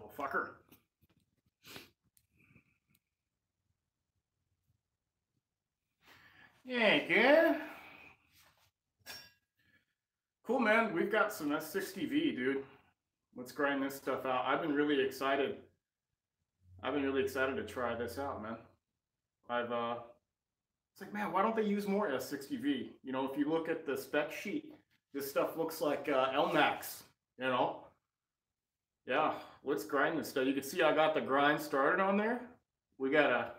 little fucker. Yeah, good. Cool, man. We've got some S60V, dude. Let's grind this stuff out. I've been really excited to try this out, man. It's like, man, why don't they use more S60V? You know, if you look at the spec sheet, this stuff looks like LMAX, you know? Yeah, let's grind this stuff. You can see I got the grind started on there. We got a...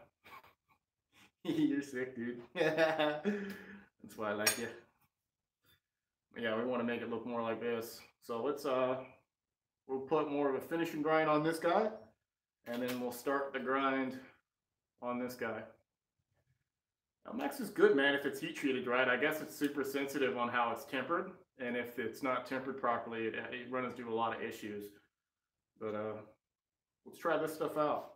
You're sick, dude. That's why I like you. Yeah, we want to make it look more like this. So let's, we'll put more of a finishing grind on this guy, and then we'll start the grind on this guy. LMAX is good, man, if it's heat treated right. I guess it's super sensitive on how it's tempered, and if it's not tempered properly, it runs into a lot of issues. But let's try this stuff out.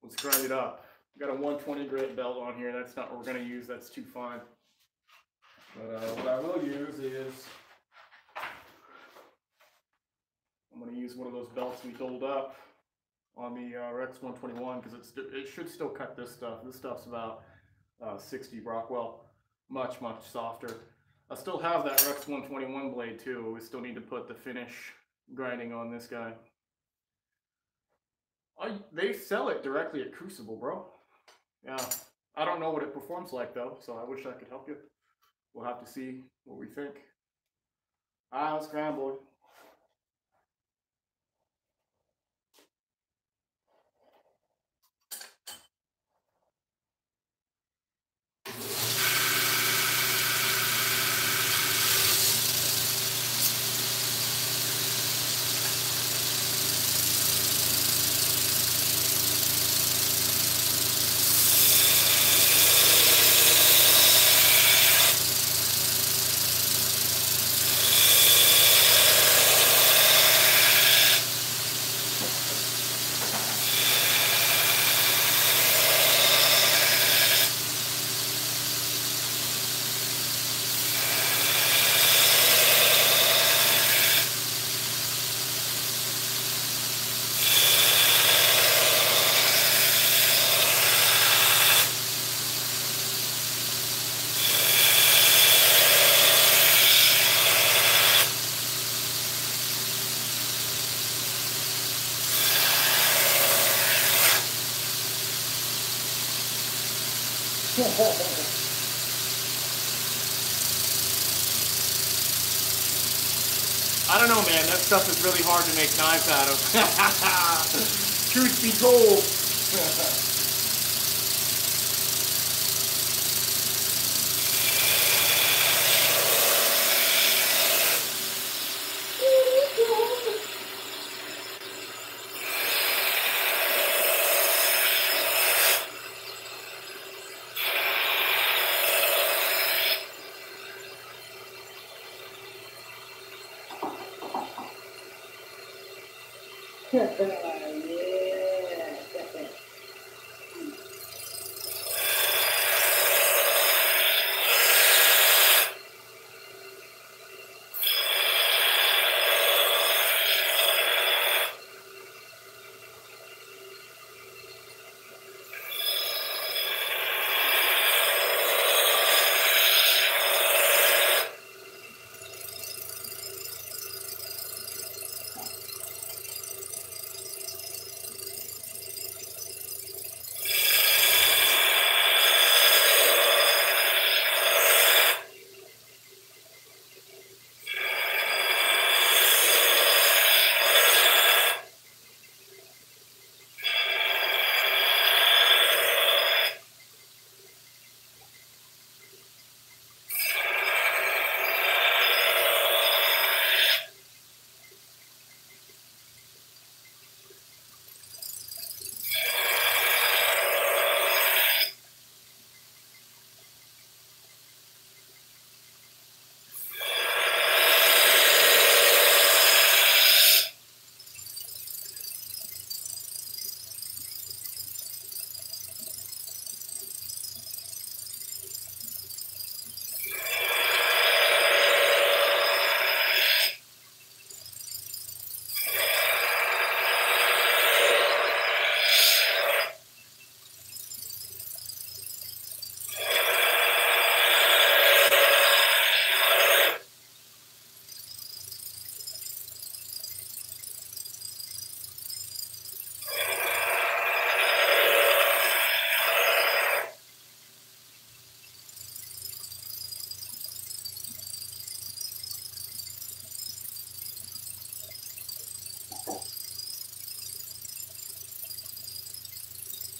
Let's grind it up. Got a 120 grit belt on here. That's not what we're going to use. That's too fine. But what I will use is, I'm going to use one of those belts we doled up on the Rex 121 because it should still cut this stuff. This stuff's about 60 Rockwell, much softer. I still have that Rex 121 blade too. We still need to put the finish grinding on this guy. They sell it directly at Crucible, bro. Yeah, I don't know what it performs like though, so I wish I could help you. We'll have to see what we think. I'll scramble. I don't know, man. That stuff is really hard to make knives out of. Truth be told.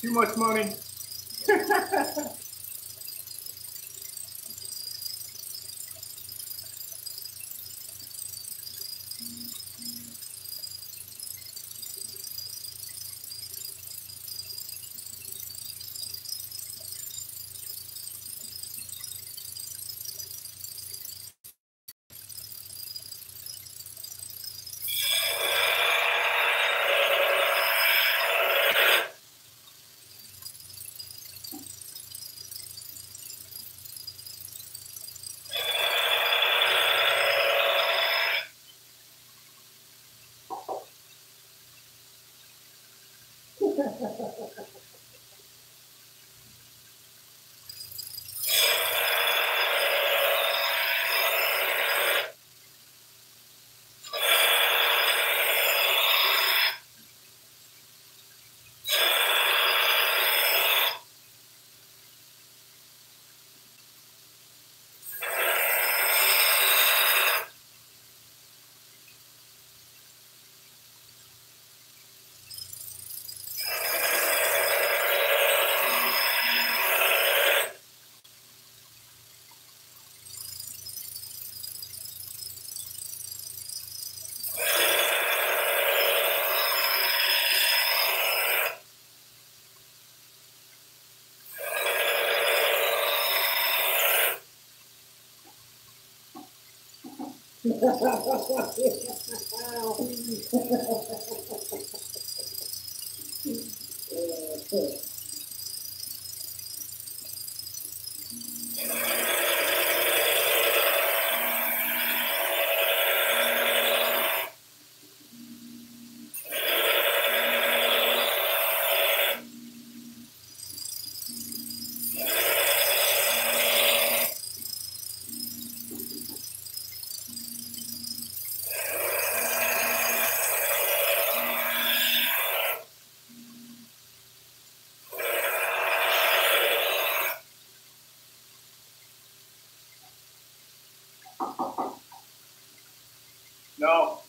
Too much money. No.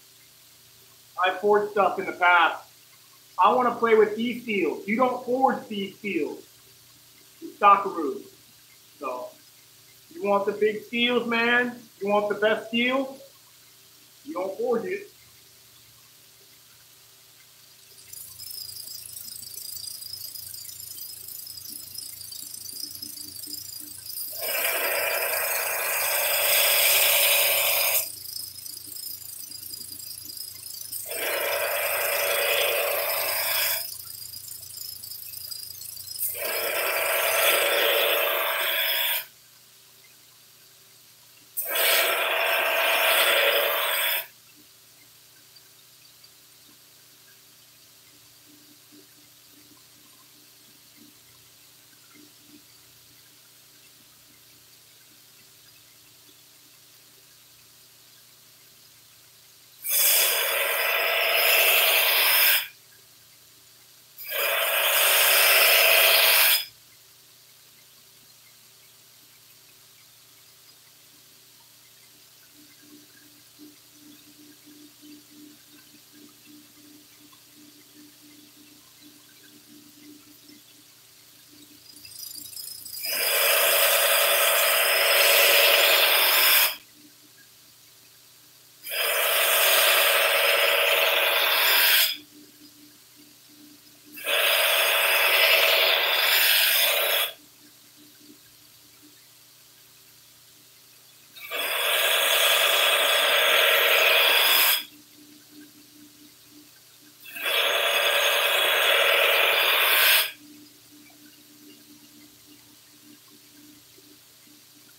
I've forged stuff in the past. I want to play with these steels. You don't forge these steels. You stockaroos. So, you want the big steels, man? You want the best steel? You don't forge it.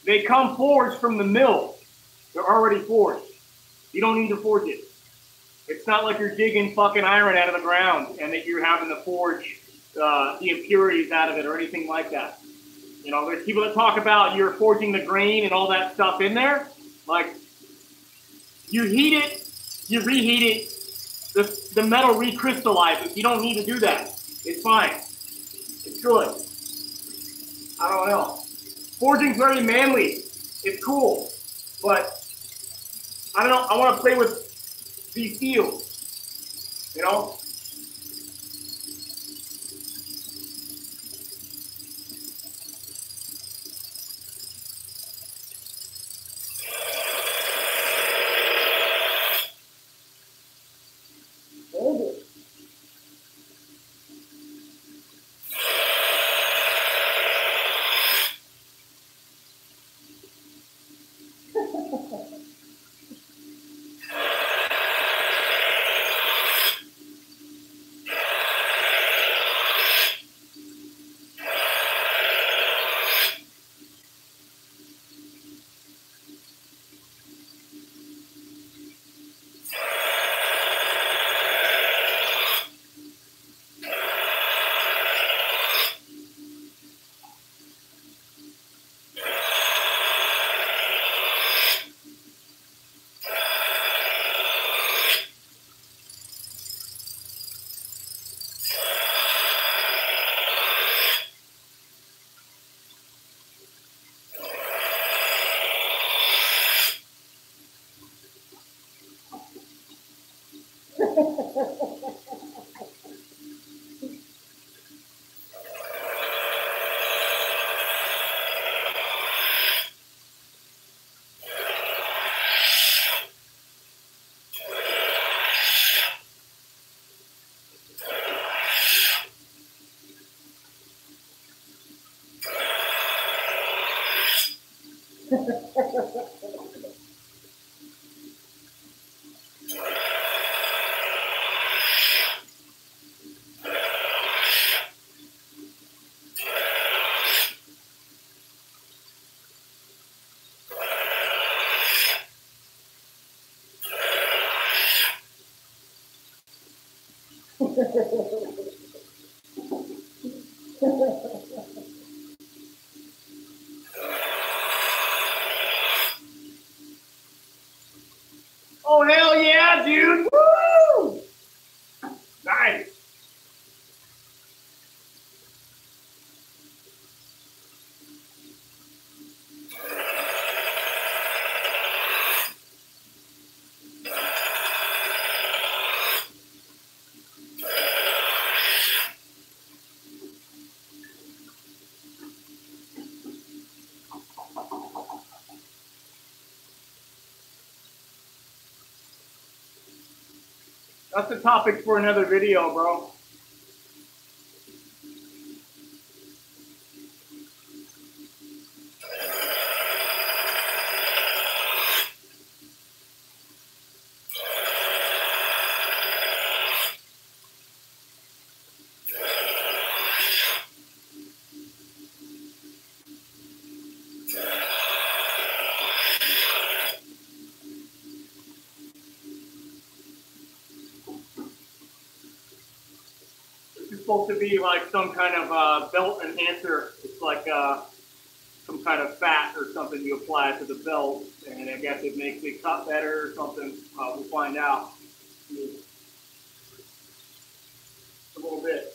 They come forged from the mill. They're already forged. You don't need to forge it. It's not like you're digging fucking iron out of the ground and that you're having to forge the impurities out of it or anything like that. You know, there's people that talk about you're forging the grain and all that stuff in there. Like, you heat it, you reheat it, the metal recrystallizes. You don't need to do that. It's fine. It's good. I don't know. Forging's very manly. It's cool. But I don't know. I want to play with these steels. You know? Oh, hell yeah, dude. Woo! Nice. That's the topic for another video, bro. It's supposed to be like some kind of belt enhancer. It's like some kind of fat or something you apply to the belt, and I guess it makes it cut better or something. We'll find out. A little bit.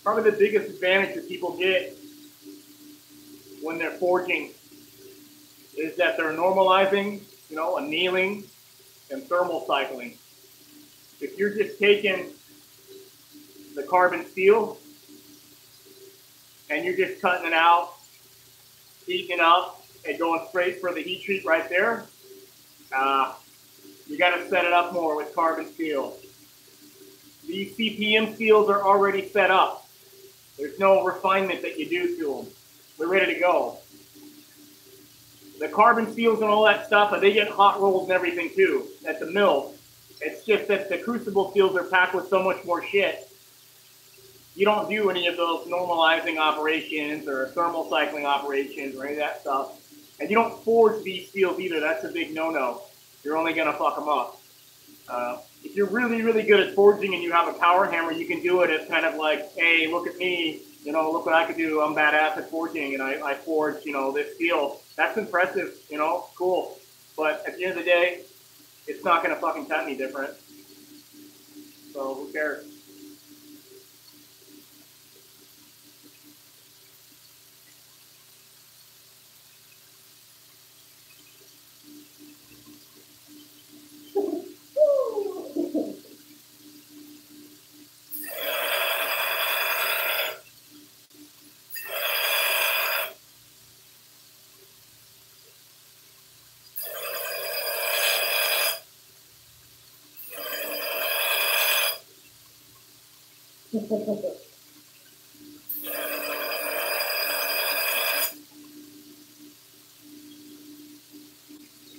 Probably the biggest advantage that people get when they're forging is that they're normalizing, annealing and thermal cycling. If you're just taking the carbon steel and you're just cutting it out, heating it up, and going straight for the heat treat right there, you got to set it up more with carbon steel. These CPM steels are already set up. There's no refinement that you do to them. They're ready to go. The carbon steels and all that stuff, they get hot rolled and everything too at the mill. It's just that the crucible steels are packed with so much more shit. You don't do any of those normalizing operations or thermal cycling operations or any of that stuff. And you don't forge these steels either. That's a big no-no. You're only going to fuck them up. If you're really, really good at forging and you have a power hammer, you can do it as kind of like, hey, look at me, look what I can do. I'm badass at forging, and I forged, this steel. That's impressive, cool. But at the end of the day, it's not going to fucking cut any different. So who cares?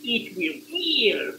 It will kill.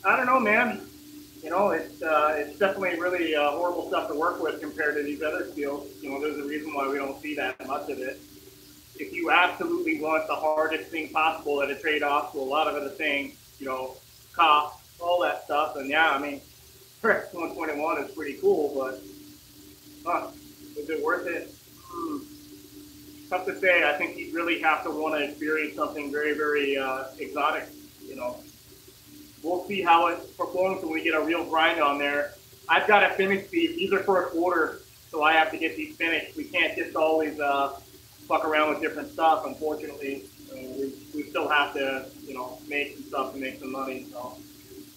I don't know, man. You know, it's definitely really horrible stuff to work with compared to these other steels. You know, there's a reason why we don't see that much of it. If you absolutely want the hardest thing possible at a trade-off to a lot of other things, you know, cost, all that stuff, and yeah, I mean, Rex 121 is pretty cool, but is it worth it? Hmm. Tough to say. I think you'd really have to want to experience something very, very exotic. You know, we'll see how it performs when we get a real grind on there. I've got to finish these. These are for a quarter, so I have to get these finished. We can't just always fuck around with different stuff. Unfortunately, we still have to, you know, make some stuff to make some money. So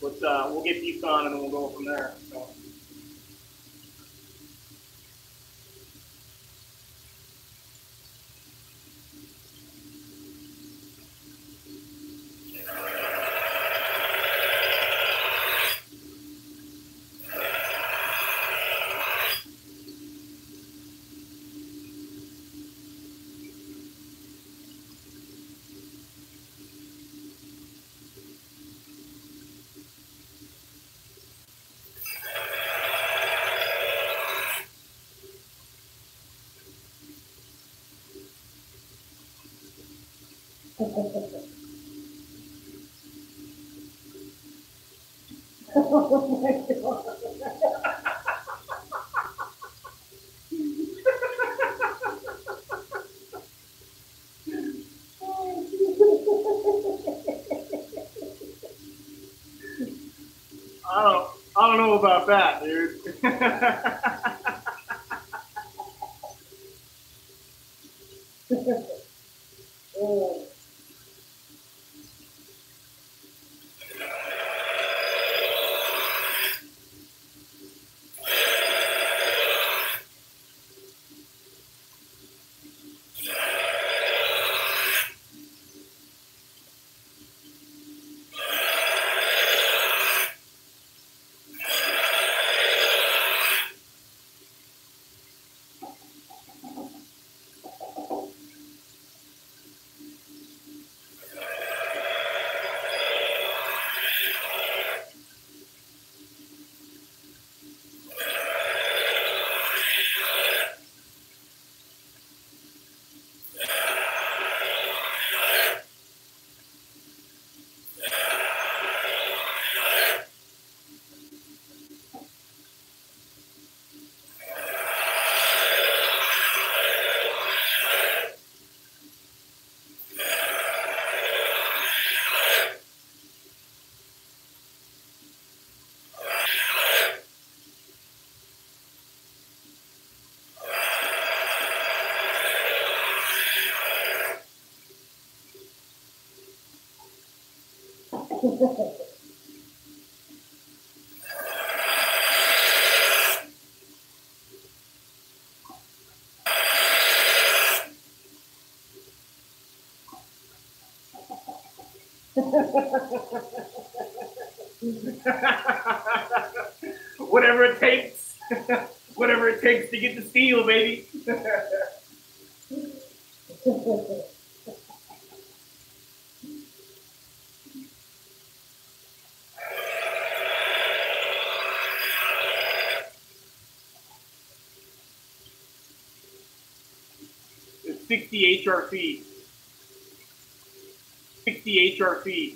we'll get these done and then we'll go from there. So. Oh my God. I don't, I don't know about that, dude. Oh. Whatever it takes. Whatever it takes to get the steel, baby. It's 60 HRC. 60 HRC.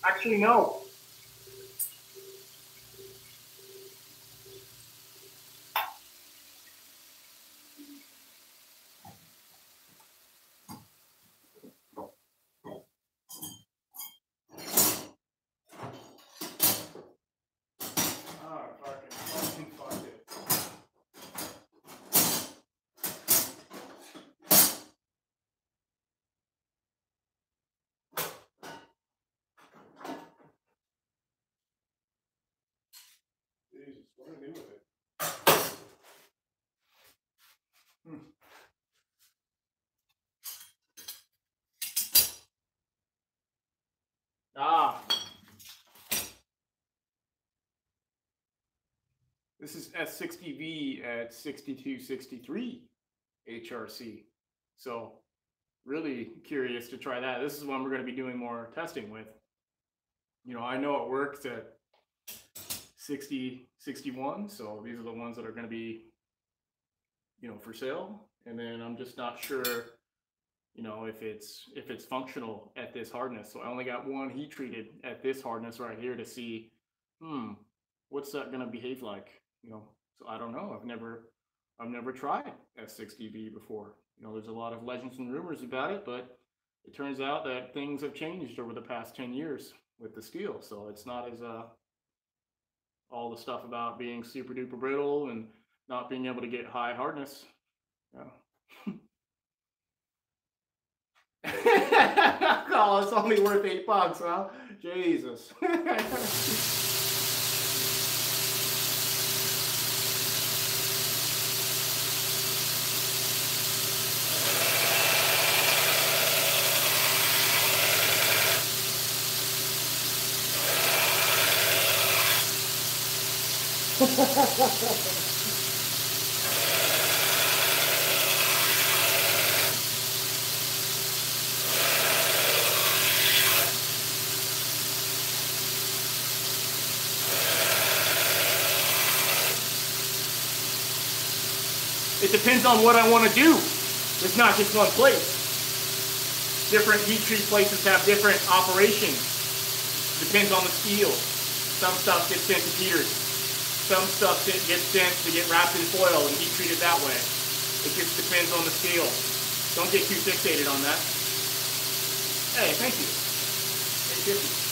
Actually, no. Jesus, what do I do with it? This is S60V at 6263 HRC. So really curious to try that. This is one we're going to be doing more testing with. You know, I know it works at 60, 61. So these are the ones that are going to be, you know, for sale. And then I'm just not sure, you know, if it's functional at this hardness. So I only got one heat treated at this hardness right here to see, what's that going to behave like? You know, so I don't know. I've never tried S60V before. You know, there's a lot of legends and rumors about it, but it turns out that things have changed over the past 10 years with the steel. So it's not as all the stuff about being super duper brittle and not being able to get high hardness. Yeah. Oh, it's only worth $8, huh? Jesus. It depends on what I want to do. It's not just one place. Different heat treat places have different operations. Depends on the steel. Some stuff gets sent to heaters. Some stuff gets sent to get wrapped in foil and heat treated that way. It just depends on the steel. Don't get too fixated on that. Hey, thank you. 850.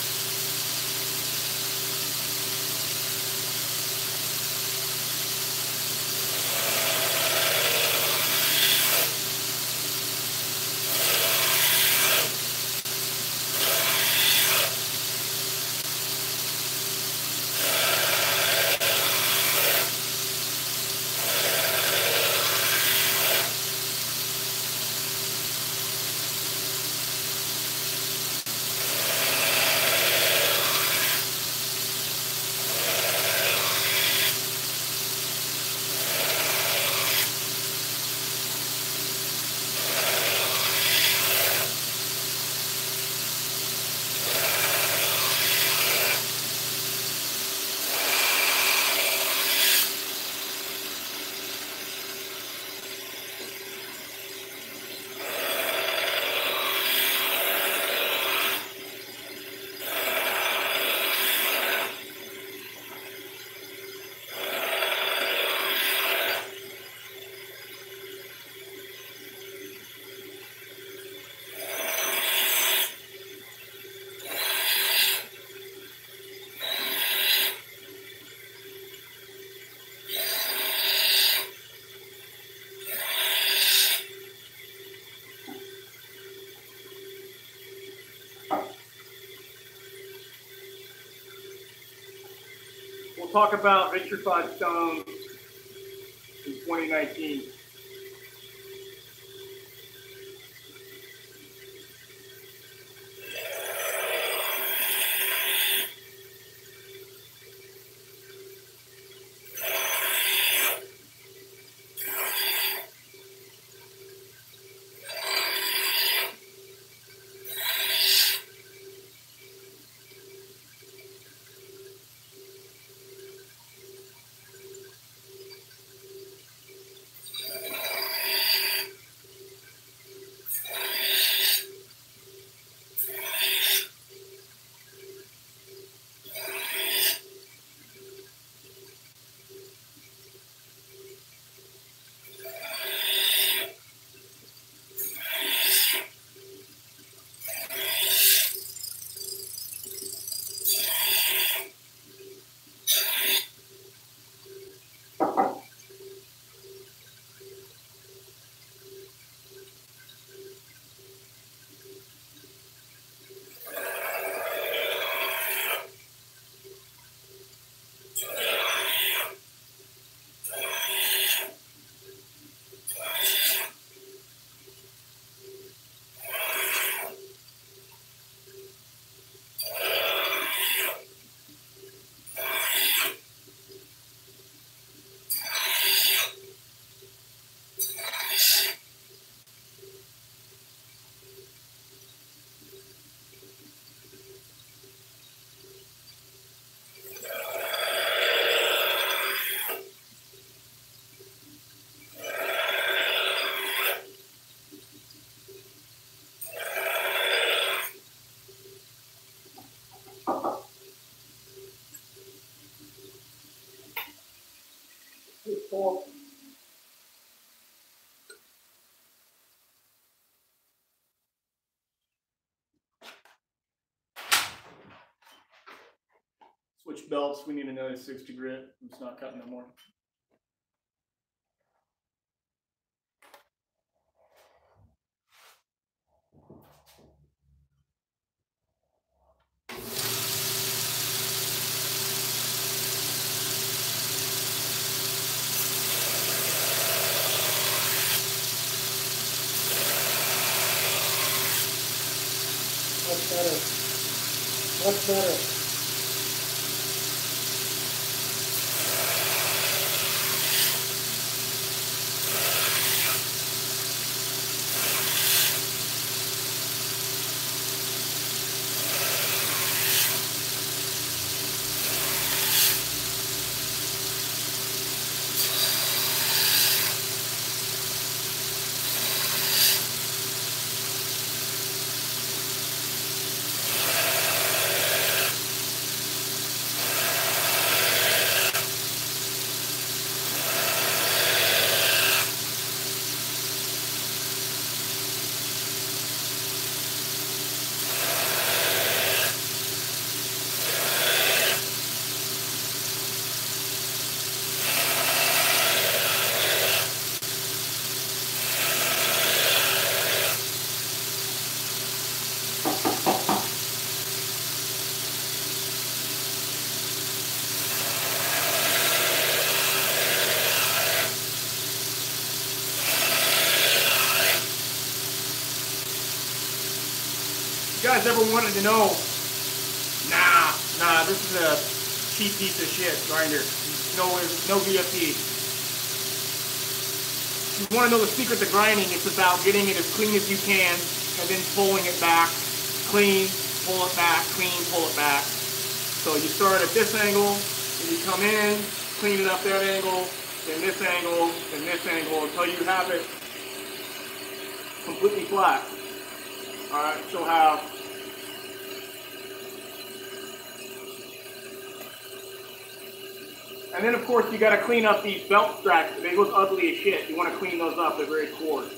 talk about vitrified stones in 2019. Switch belts. We need another 60 grit. It's not cutting no more. Much better. Much better. You guys ever wanted to know, nah, this is a cheap piece of shit grinder. No VFD. You want to know the secret to grinding, it's about getting it as clean as you can and then pulling it back. Clean, pull it back, clean, pull it back. So you start at this angle, and you come in, clean it up that angle, then this angle, then this angle, until you have it completely flat. Alright, so have and then of course you got to clean up these belt straps. They look ugly as shit. You want to clean those up. They're very coarse.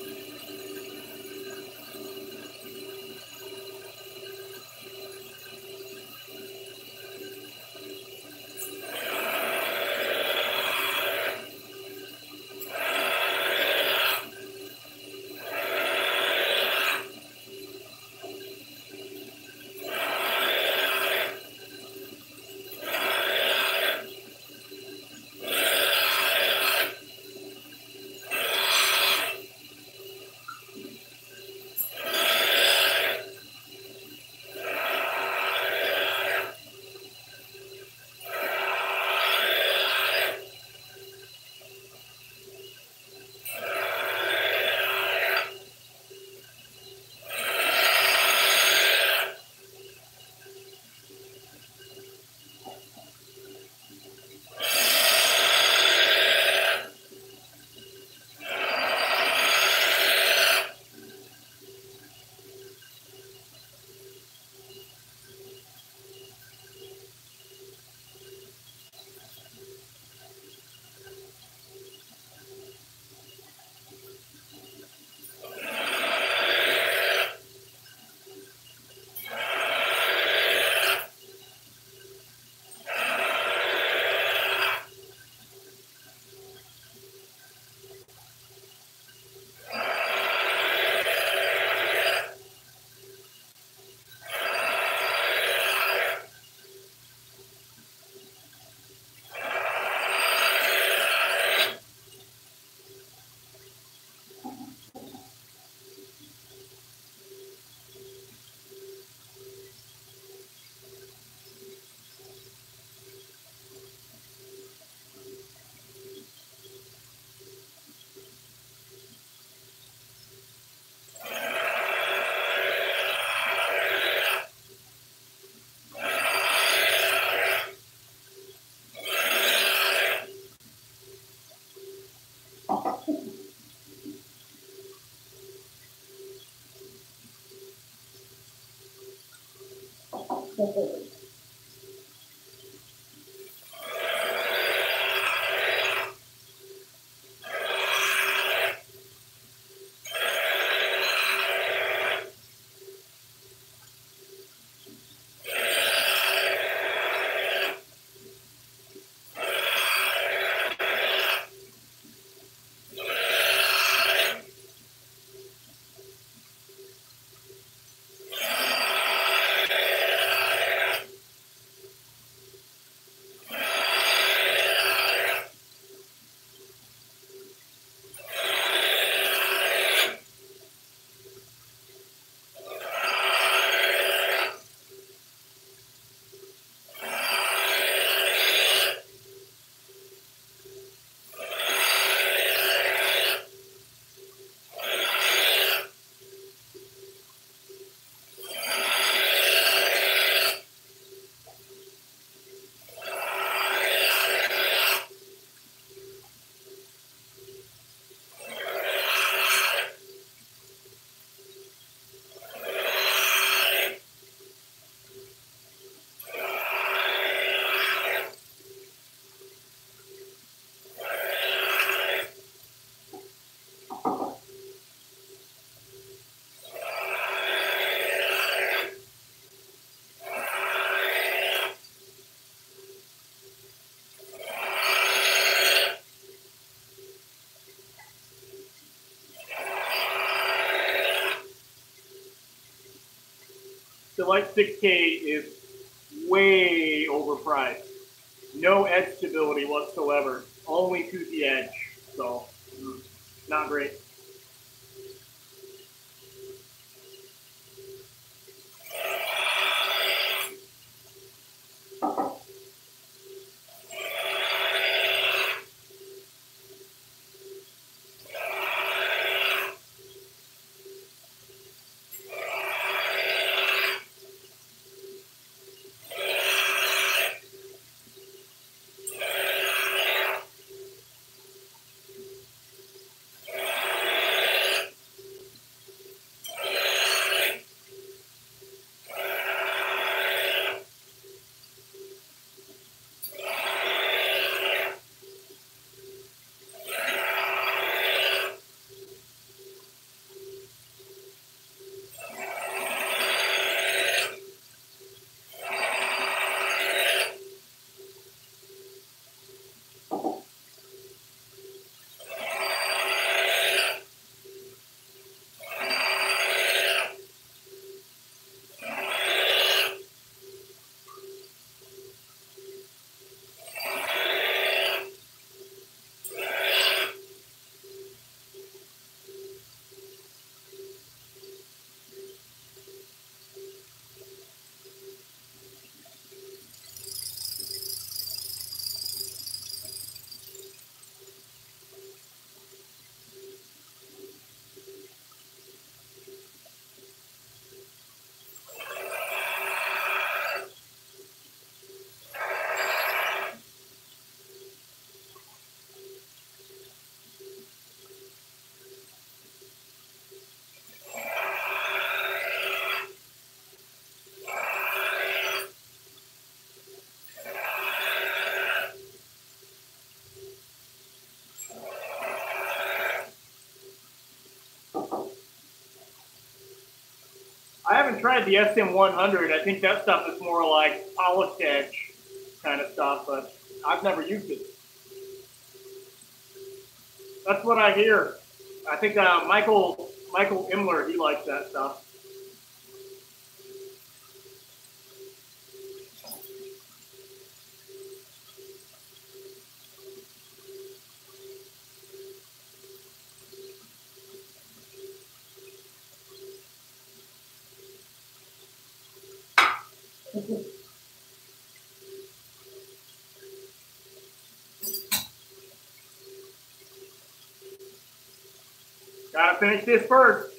The Light 6K is way overpriced. No edge stability whatsoever. Only toothy edge. So, not great. I haven't tried the SM100. I think that stuff is more like polished edge kind of stuff, but I've never used it. That's what I hear. I think Michael Imler, he likes that stuff. Gotta finish this first.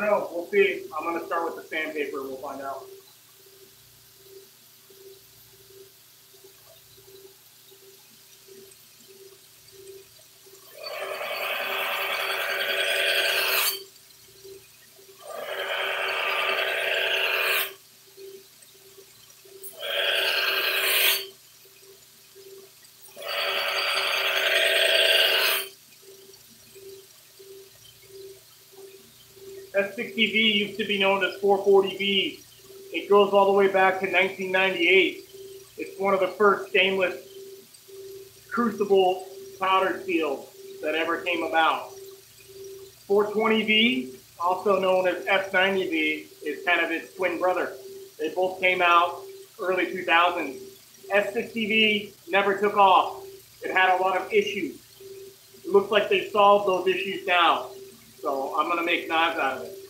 don't know. We'll see. I'm going to start with the sandpaper and we'll find out. S60V used to be known as 440V. It goes all the way back to 1998. It's one of the first stainless crucible powder seals that ever came about. 420V, also known as S90V, is kind of its twin brother. They both came out early 2000s. S60V never took off. It had a lot of issues. It looks like they solved those issues now. So I'm gonna make knives out of it.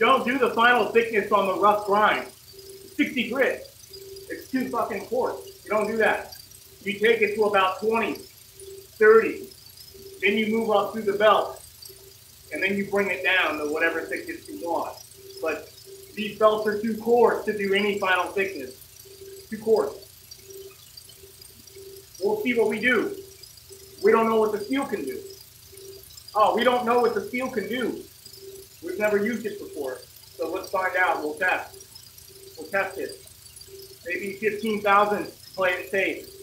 Don't do the final thickness on the rough grind. 60 grit. It's too fucking coarse. You don't do that. You take it to about 20, 30. Then you move up through the belt. And then you bring it down to whatever thickness you want. But these belts are too coarse to do any final thickness. Too coarse. We'll see what we do. We don't know what the steel can do. Oh, we don't know what the steel can do. We've never used it before. So let's find out. We'll test. We'll test it. Maybe 15,000 to play it safe.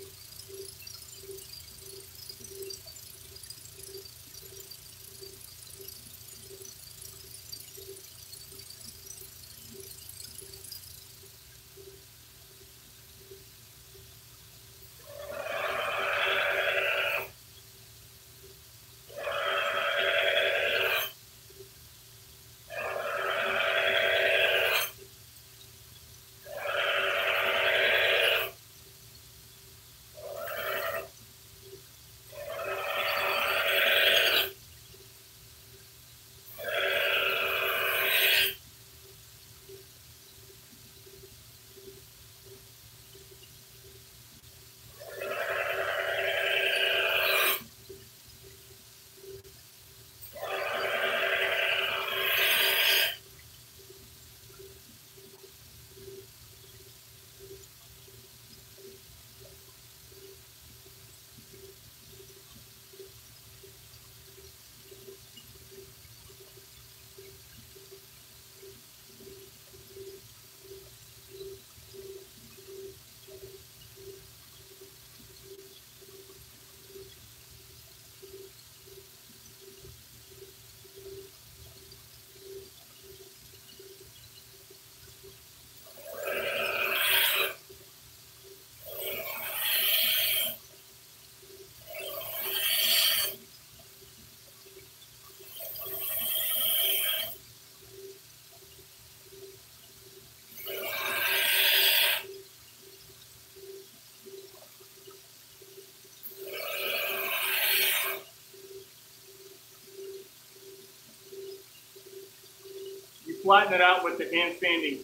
flatten it out with the hand sanding.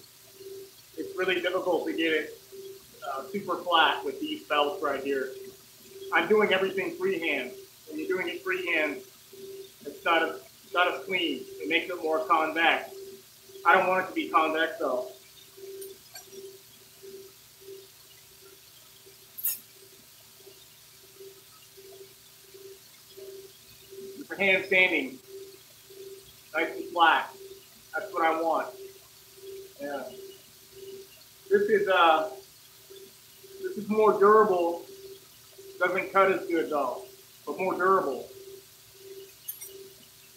It's really difficult to get it super flat with these belts right here. I'm doing everything freehand. When you're doing it freehand, it's not as clean. It makes it more convex. I don't want it to be convex though. With the hand sanding, nice and flat. That's what I want. Yeah. This is more durable. Doesn't cut as good though, but more durable.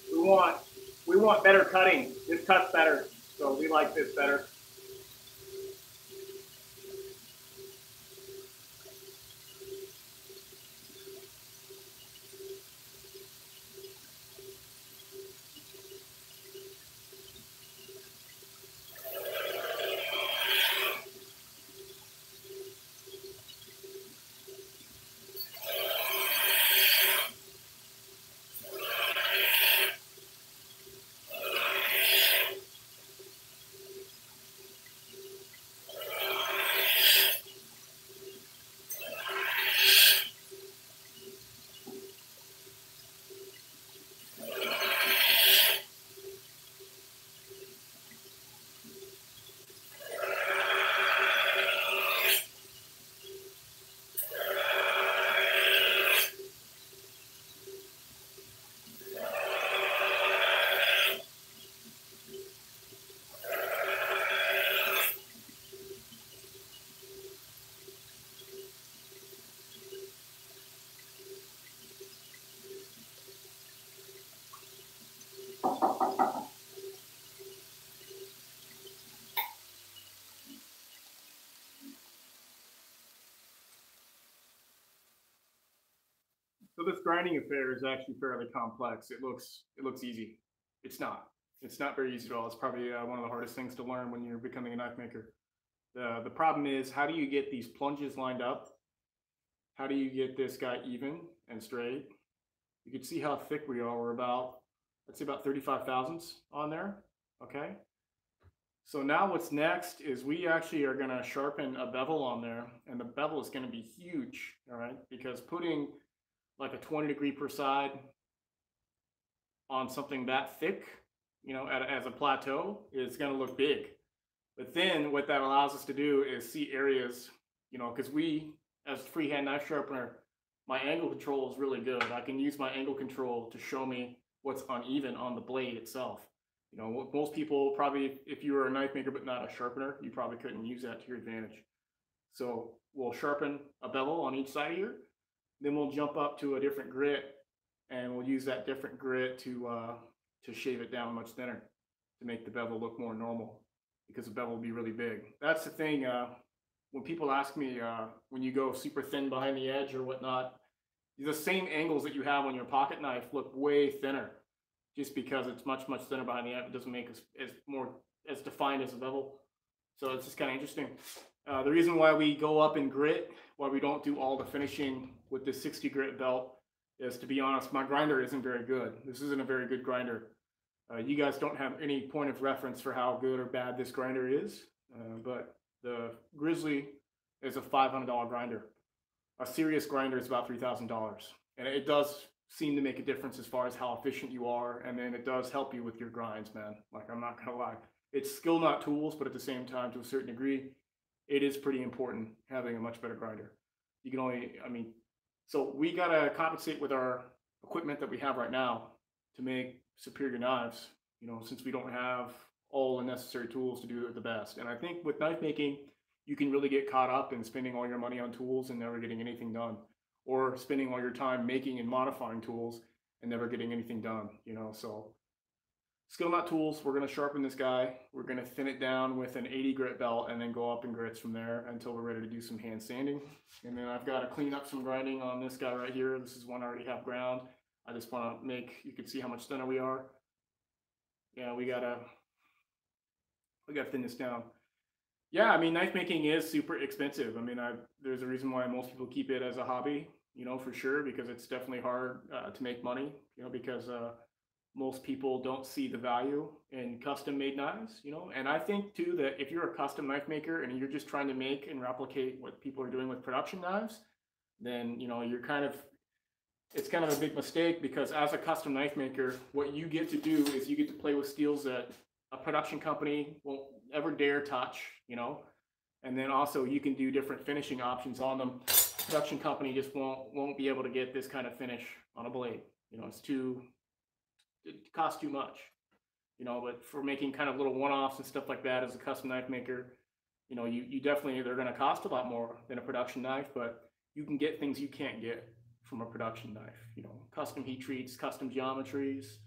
We want better cutting. This cuts better, so we like this better. So this grinding affair is actually fairly complex. It looks easy. It's not. It's not very easy at all. It's probably one of the hardest things to learn when you're becoming a knife maker. The problem is, how do you get these plunges lined up? How do you get this guy even and straight? You can see how thick we are. We're about, let's say about 35 thousandths on there. Okay. So now what's next is we actually are going to sharpen a bevel on there, and the bevel is going to be huge. All right. Because putting like a 20 degree per side on something that thick, you know, as a plateau, is going to look big. But then what that allows us to do is see areas, you know, because we, as freehand knife sharpener, my angle control is really good. I can use my angle control to show me what's uneven on the blade itself. You know, most people probably, if you were a knife maker but not a sharpener, you probably couldn't use that to your advantage. So we'll sharpen a bevel on each side here. Then we'll jump up to a different grit, and we'll use that different grit to shave it down much thinner to make the bevel look more normal, because the bevel will be really big. That's the thing. When people ask me, when you go super thin behind the edge or whatnot, the same angles that you have on your pocket knife look way thinner, just because it's much thinner behind the edge. It doesn't make as defined as a bevel. So it's just kind of interesting. The reason why we go up in grit, why we don't do all the finishing with this 60 grit belt, is, to be honest, my grinder isn't very good. This isn't a very good grinder. You guys don't have any point of reference for how good or bad this grinder is, but the Grizzly is a $500 grinder. A serious grinder is about $3,000, and it does seem to make a difference as far as how efficient you are, and then it does help you with your grinds, man. Like, I'm not gonna lie. It's skill, not tools, but at the same time, to a certain degree, it is pretty important having a much better grinder. You can only, I mean, so we gotta compensate with our equipment that we have right now to make superior knives, you know, since we don't have all the necessary tools to do it the best. And I think with knife making, you can really get caught up in spending all your money on tools and never getting anything done, or spending all your time making and modifying tools and never getting anything done, you know. So skill, not tools. We're going to sharpen this guy. We're going to thin it down with an 80 grit belt, and then go up in grits from there until we're ready to do some hand sanding. And then I've got to clean up some grinding on this guy right here. This is one I already have ground. I just want to make, you can see how much thinner we are. Yeah, we gotta thin this down. Yeah, I mean, knife making is super expensive. I mean, there's a reason why most people keep it as a hobby, you know, for sure, because it's definitely hard to make money, you know, because most people don't see the value in custom made knives, you know. And I think too that if you're a custom knife maker and you're just trying to make and replicate what people are doing with production knives, then, you know, it's kind of a big mistake, because as a custom knife maker, what you get to do is you get to play with steels that a production company won't ever dare touch, you know. And then also you can do different finishing options on them. Production company just won't be able to get this kind of finish on a blade. You know, it costs too much, you know. But for making kind of little one-offs and stuff like that as a custom knife maker, you know, you definitely, they're going to cost a lot more than a production knife, but you can get things you can't get from a production knife, you know, custom heat treats, custom geometries,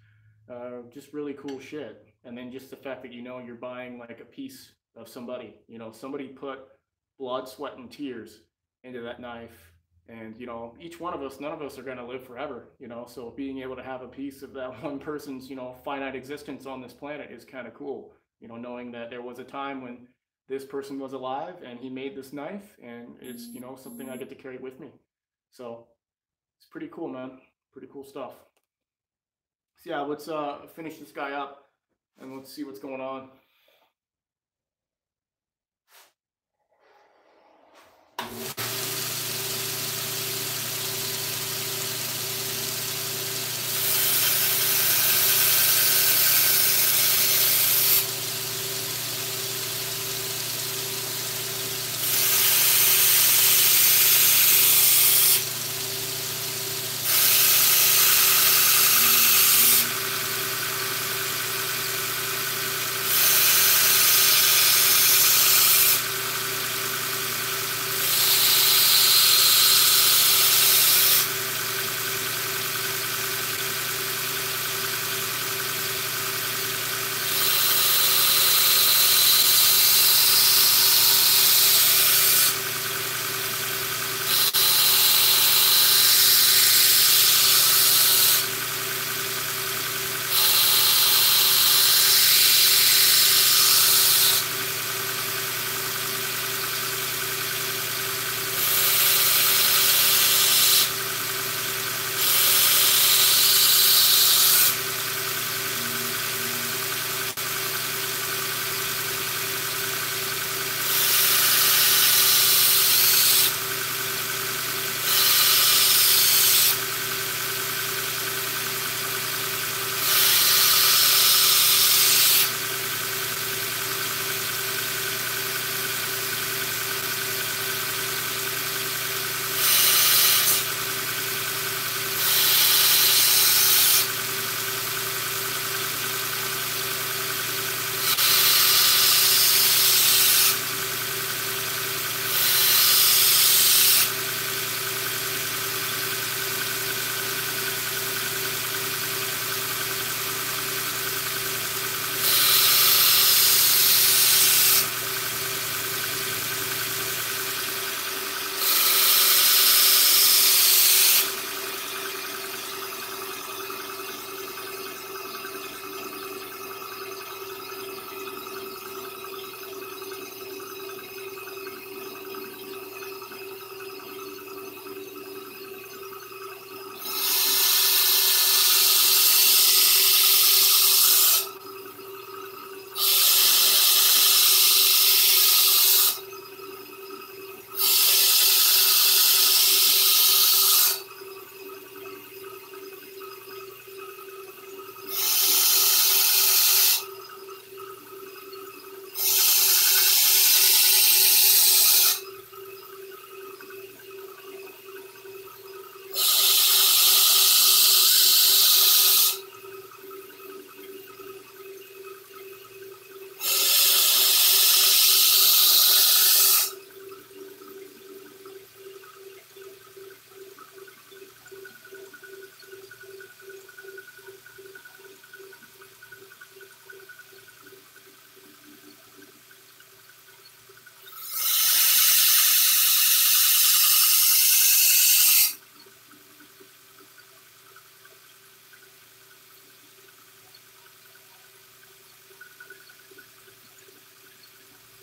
just really cool shit. And then just the fact that, you know, you're buying like a piece of somebody, you know, somebody put blood, sweat, and tears into that knife. And, you know, each one of us, none of us are going to live forever, you know. So being able to have a piece of that one person's, you know, finite existence on this planet is kind of cool, you know, knowing that there was a time when this person was alive and he made this knife, and it's, you know, something I get to carry with me. So it's pretty cool, man. Pretty cool stuff. So yeah, let's finish this guy up and let's see what's going on.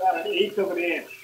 About 1/8 of an inch.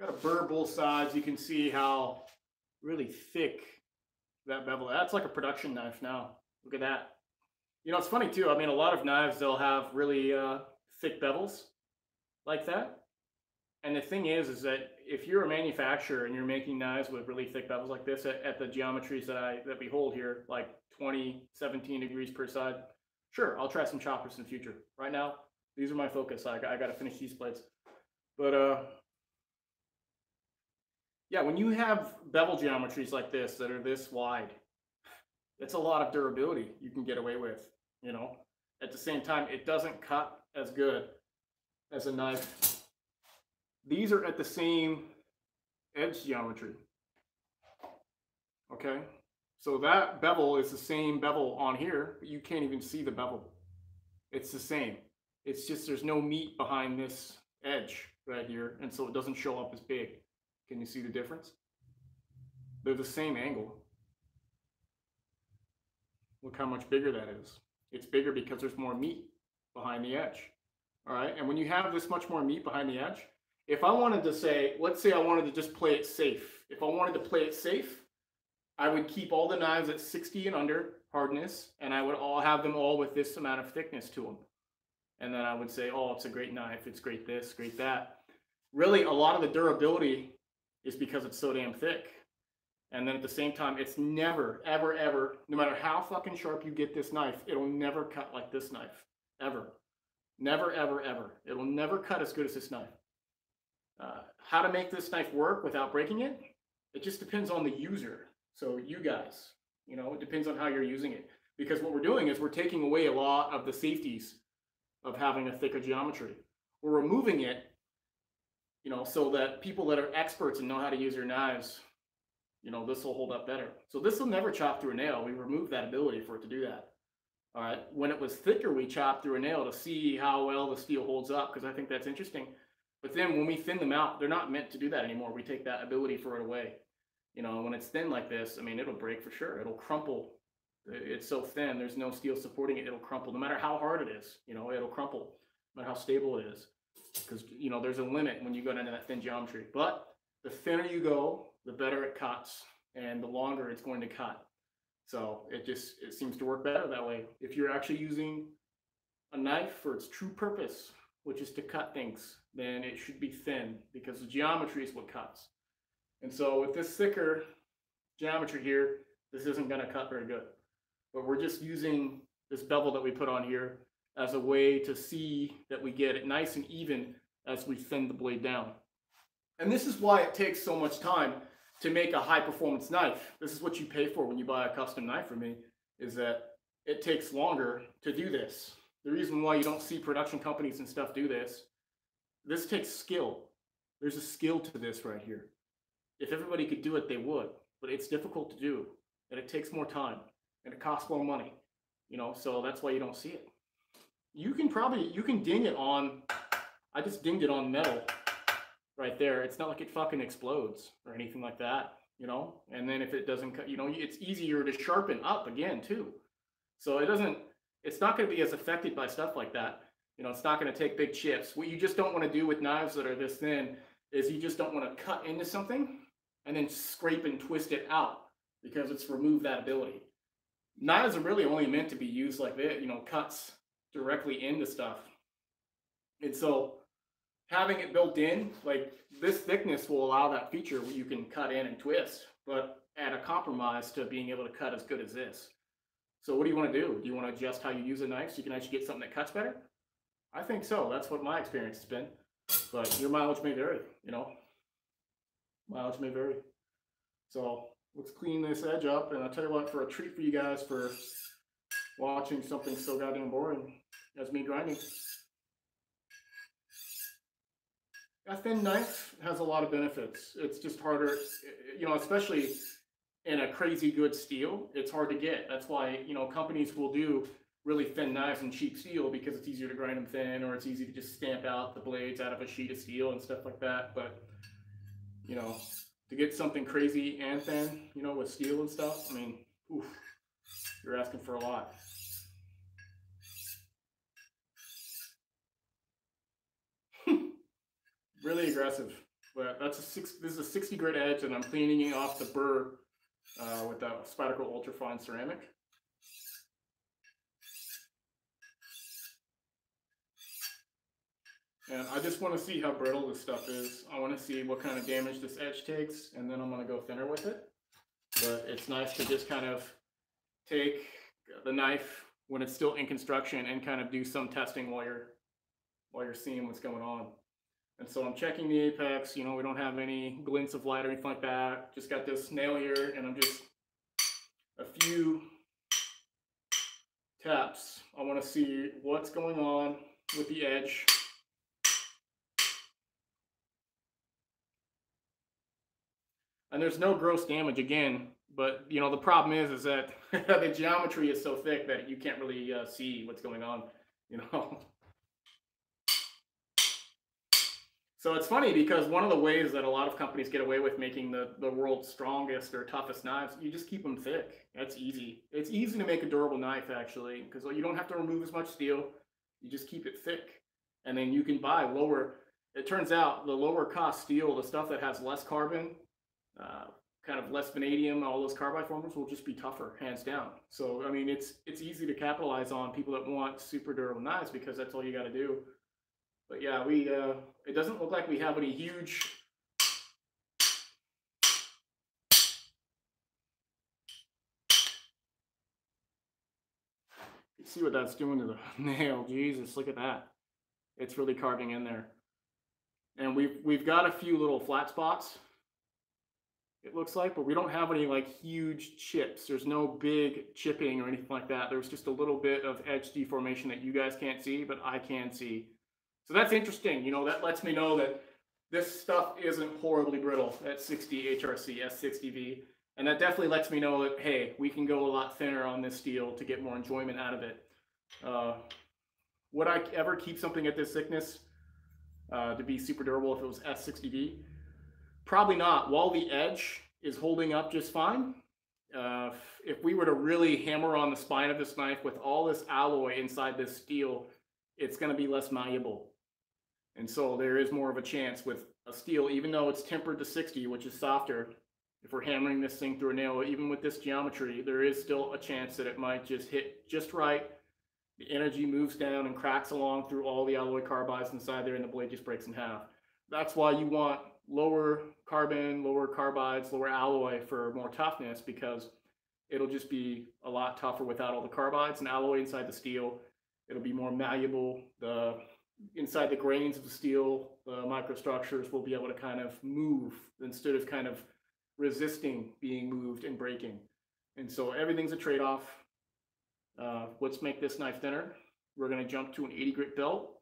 got to burr both sides. You can see how really thick that bevel. That's like a production knife now. Look at that. You know, it's funny too. I mean, a lot of knives, they'll have really thick bevels like that. And the thing is that if you're a manufacturer and you're making knives with really thick bevels like this at the geometries that we hold here, like 20, 17 degrees per side, sure, I'll try some choppers in the future. Right now, these are my focus. I got to finish these plates. But yeah, when you have bevel geometries like this that are this wide, it's a lot of durability you can get away with, you know. At the same time, it doesn't cut as good as a knife. These are at the same edge geometry. Okay, so that bevel is the same bevel on here, but you can't even see the bevel. It's the same. It's just there's no meat behind this edge right here, and so it doesn't show up as big. Can you see the difference? They're the same angle. Look how much bigger that is. It's bigger because there's more meat behind the edge. All right, and when you have this much more meat behind the edge, if I wanted to say, let's say I wanted to just play it safe. If I wanted to play it safe, I would keep all the knives at 60 and under hardness, and I would all have them all with this amount of thickness to them. And then I would say, oh, it's a great knife, it's great this, great that. Really, a lot of the durability is because it's so damn thick. And then at the same time, it's never, ever, ever, no matter how fucking sharp you get this knife, it'll never cut like this knife, ever. Never, ever, ever. It'll never cut as good as this knife. How to make this knife work without breaking it? It just depends on the user. So you guys, you know, it depends on how you're using it. Because what we're doing is we're taking away a lot of the safeties of having a thicker geometry. We're removing it, you know, so that people that are experts and know how to use their knives, you know, this will hold up better. So this will never chop through a nail. We removed that ability for it to do that. All right. When it was thicker, we chopped through a nail to see how well the steel holds up, because I think that's interesting. But then when we thin them out, they're not meant to do that anymore. We take that ability for it away. You know, when it's thin like this, I mean, it'll break for sure. It'll crumple. It's so thin, there's no steel supporting it. It'll crumple no matter how hard it is. You know, it'll crumple no matter how stable it is. Because, you know, there's a limit when you go into that thin geometry. But the thinner you go, the better it cuts, and the longer it's going to cut. So it seems to work better that way. If you're actually using a knife for its true purpose, which is to cut things, then it should be thin, because the geometry is what cuts. And so with this thicker geometry here, this isn't going to cut very good. But we're just using this bevel that we put on here as a way to see that we get it nice and even as we thin the blade down. And this is why it takes so much time to make a high performance knife. This is what you pay for when you buy a custom knife from me, is that it takes longer to do this. The reason why you don't see production companies and stuff do this takes skill. There's a skill to this right here. If everybody could do it, they would, but it's difficult to do, and it takes more time, and it costs more money, you know, so that's why you don't see it. You can ding it on, I just dinged it on metal right there. It's not like it fucking explodes or anything like that, you know, and then if it doesn't cut, you know, it's easier to sharpen up again too. So it's not going to be as affected by stuff like that. You know, it's not going to take big chips. What you just don't want to do with knives that are this thin is you just don't want to cut into something and then scrape and twist it out, because it's removed that ability. Knives are really only meant to be used like that, you know, cuts directly into stuff. And so having it built in, like this thickness will allow that feature where you can cut in and twist, but at a compromise to being able to cut as good as this. So what do you want to do? Do you want to adjust how you use a knife so you can actually get something that cuts better? I think so. That's what my experience has been. But your mileage may vary, you know. Mileage may vary. So let's clean this edge up, and I'll tell you what, for a treat for you guys for watching something so goddamn boring as me grinding. A thin knife has a lot of benefits. It's just harder, you know, especially in a crazy good steel, it's hard to get. That's why, you know, companies will do really thin knives and cheap steel, because it's easier to grind them thin, or it's easy to just stamp out the blades out of a sheet of steel and stuff like that. But, you know, to get something crazy and thin, you know, with steel and stuff, I mean, oof, you're asking for a lot. Really aggressive. But this is a 60 grit edge, and I'm cleaning off the burr with that Spyderco Ultrafine ceramic. And I just want to see how brittle this stuff is. I want to see what kind of damage this edge takes, and then I'm going to go thinner with it. But it's nice to just kind of take the knife when it's still in construction and kind of do some testing while you're seeing what's going on. And so I'm checking the apex. You know, we don't have any glints of light or anything like that. Just got this nail here, and I'm just a few taps. I want to see what's going on with the edge. And there's no gross damage again, but you know, the problem is that the geometry is so thick that you can't really see what's going on, you know. So it's funny because one of the ways that a lot of companies get away with making the world's strongest or toughest knives, you just keep them thick. That's easy. It's easy to make a durable knife actually, because you don't have to remove as much steel. You just keep it thick, and then you can buy lower. It turns out the lower cost steel, the stuff that has less carbon, kind of less vanadium, all those carbide formers will just be tougher, hands down. So I mean, it's easy to capitalize on people that want super durable knives because that's all you got to do. But yeah, it doesn't look like we have any huge you see what that's doing to the nail. Jesus, look at that. It's really carving in there. And we've got a few little flat spots, it looks like, but we don't have any like huge chips. There's no big chipping or anything like that. There was just a little bit of edge deformation that you guys can't see, but I can see. So that's interesting. You know, that lets me know that this stuff isn't horribly brittle at 60 HRC, S60V. And that definitely lets me know that, hey, we can go a lot thinner on this steel to get more enjoyment out of it. Would I ever keep something at this thickness to be super durable if it was S60V? Probably not. While the edge is holding up just fine, if we were to really hammer on the spine of this knife with all this alloy inside this steel, it's going to be less malleable. And so there is more of a chance with a steel, even though it's tempered to 60, which is softer. If we're hammering this thing through a nail, even with this geometry, there is still a chance that it might just hit just right. The energy moves down and cracks along through all the alloy carbides inside there, and the blade just breaks in half. That's why you want lower carbon, lower carbides, lower alloy for more toughness, because it'll just be a lot tougher without all the carbides and alloy inside the steel. It'll be more malleable. Inside the grains of the steel, the microstructures will be able to kind of move instead of kind of resisting being moved and breaking. And so everything's a trade-off. Let's make this knife thinner. We're going to jump to an 80 grit belt,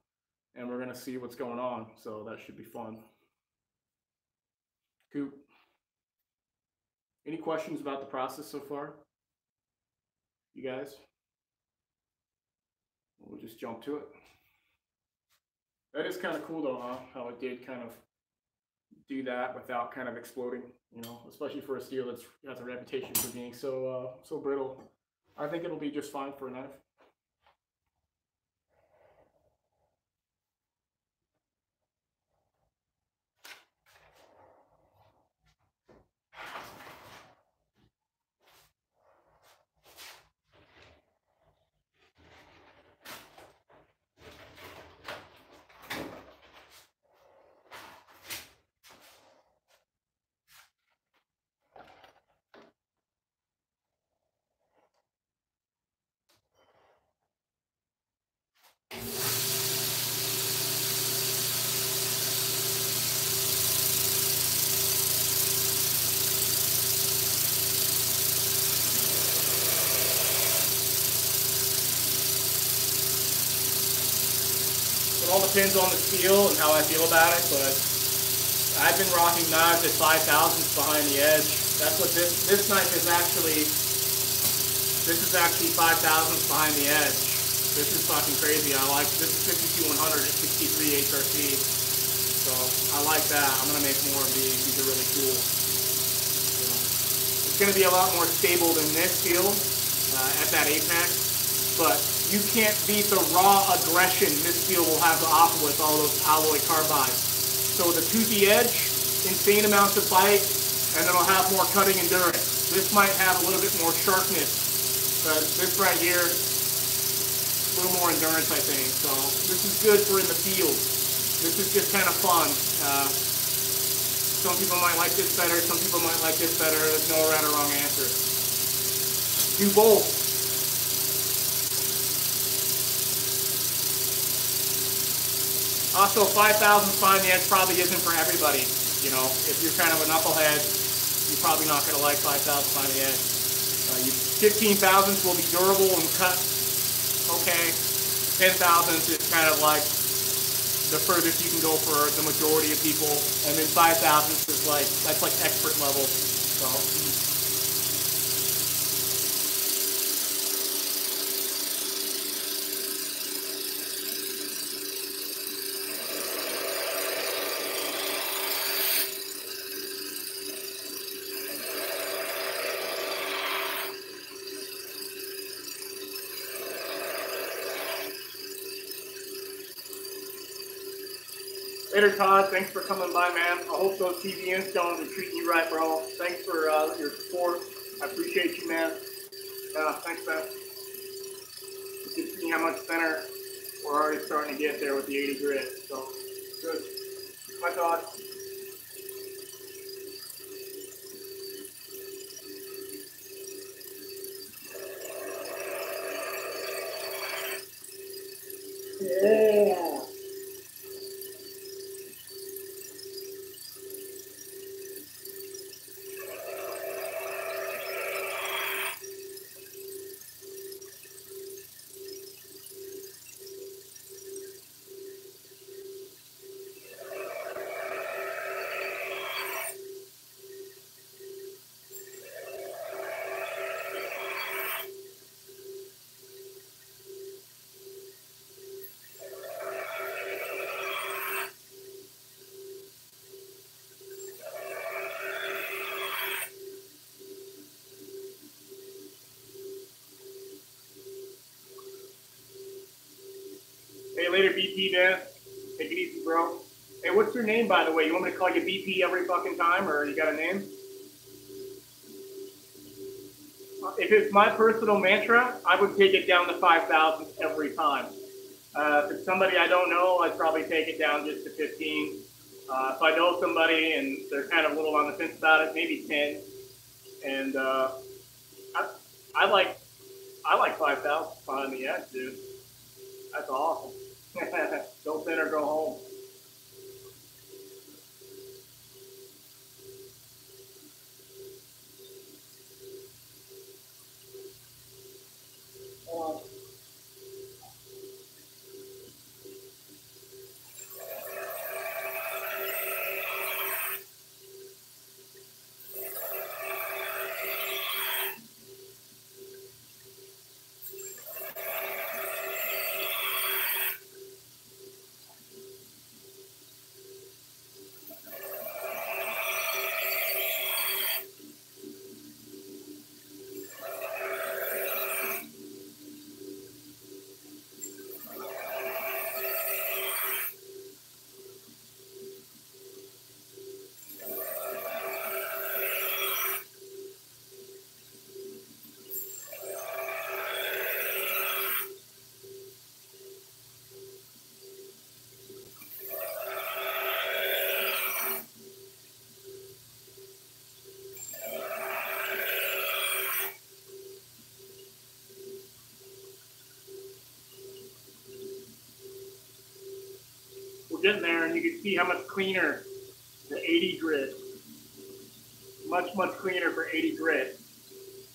and we're going to see what's going on. So that should be fun. Coop, any questions about the process so far? You guys? We'll just jump to it. That is kind of cool though, huh? How it did kind of do that without kind of exploding, you know, especially for a steel that has a reputation for being so brittle. I think it'll be just fine for a knife. It all depends on the steel and how I feel about it, but I've been rocking knives at 5 thousandths behind the edge. That's what this knife is actually. This is actually 5 thousandths behind the edge. This is fucking crazy. I like this is 52100 at 63 HRC. So I like that. I'm gonna make more of these. These are really cool. So, it's gonna be a lot more stable than this steel at that apex, but you can't beat the raw aggression this steel will have to offer with all those alloy carbides. So the toothy edge insane amounts of bite, and it'll have more cutting endurance. This might have a little bit more sharpness, but this right here, a little more endurance, I think. So this is good for in the field. This is just kind of fun. Some people might like this better, some people might like this better. There's no right or wrong answer. Do both. Also, 5,000 fine the edge probably isn't for everybody. You know, if you're kind of a knucklehead, you're probably not going to like 5,000 fine the edge. 15,000s will be durable and cut okay. 10,000s is kind of like the furthest you can go for the majority of people, and then 5,000s is like, that's like expert level. So. Later, Todd. Thanks for coming by, man. I hope those TVN stones are treating you right, bro. Thanks for your support. I appreciate you, man. Thanks, man. You can see how much thinner we're already starting to get there with the 80 grit. So, good. Bye, Todd. Yeah. Hey, later, BP, man. Take it easy, bro. Hey, what's your name, by the way? You want me to call you BP every fucking time, or you got a name? If it's my personal mantra, I would take it down to 5,000 every time. If it's somebody I don't know, I'd probably take it down just to 15. If I know somebody and they're kind of a little on the fence about it, maybe 10. And I like 5,000 on the edge, dude. That's awesome. Go thin or go home. We're getting there, and you can see how much cleaner the 80 grit. Much, much cleaner for 80 grit.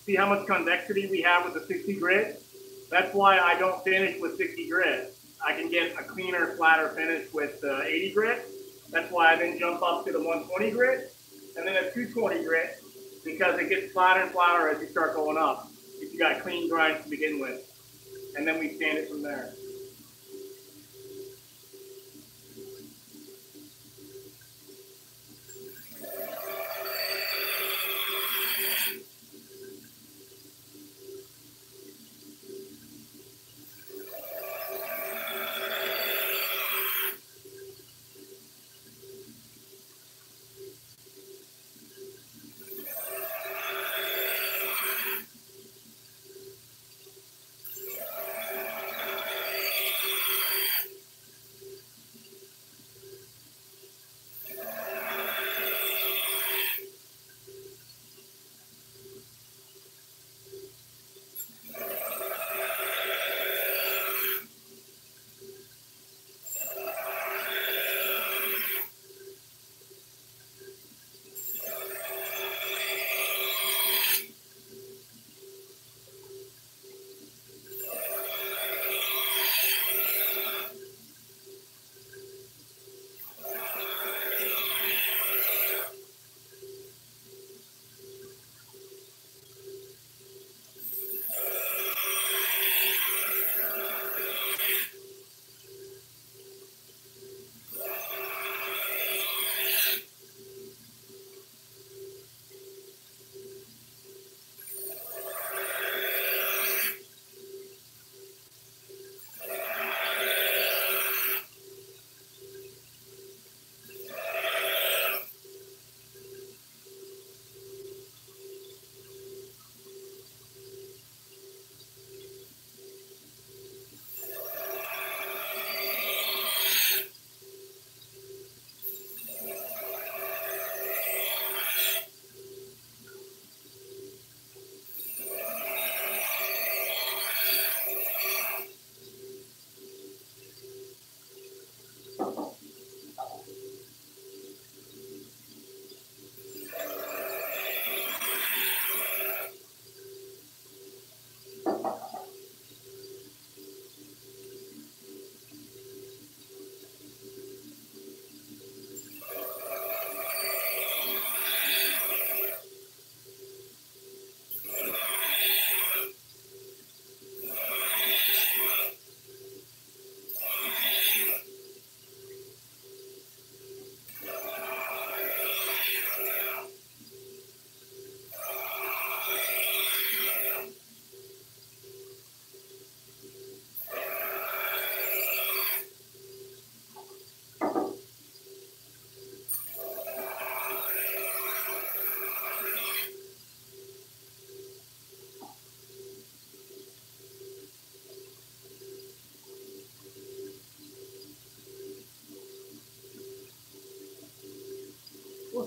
See how much convexity we have with the 60 grit? That's why I don't finish with 60 grit. I can get a cleaner, flatter finish with 80 grit. That's why I then jump up to the 120 grit, and then a 220 grit, because it gets flatter and flatter as you start going up. If you got clean grinds to begin with. And then we sand it from there.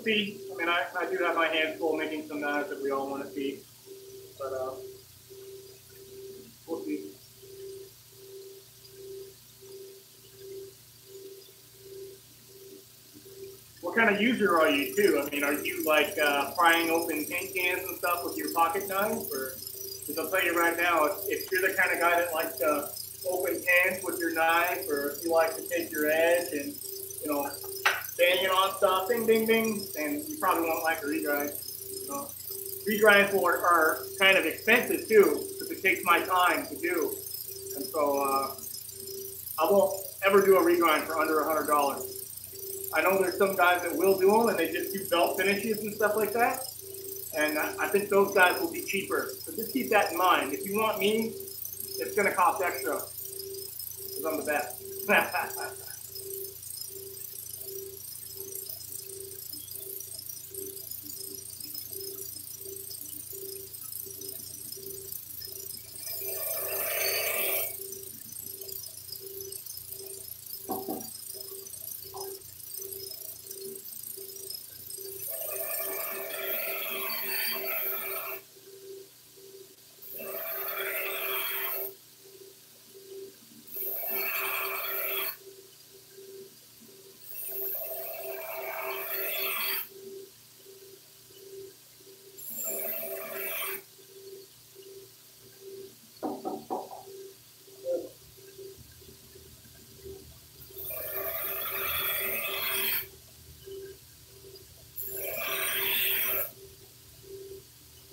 see. I mean, I do have my hands full making some knives that we all want to see, but we'll see. What kind of user are you too? I mean, are you like prying open tin cans and stuff with your pocket knife? Or, because I'll tell you right now, if you're the kind of guy that likes to open cans with your knife, or if you like to take your edge and, you know, bang it on stuff, ding, ding, ding, and you probably won't like a regrind. You know? Regrinds are kind of expensive too, because it takes my time to do. And so I won't ever do a regrind for under $100. I know there's some guys that will do them and they just do belt finishes and stuff like that. And I think those guys will be cheaper. So just keep that in mind. If you want me, it's going to cost extra because I'm the best.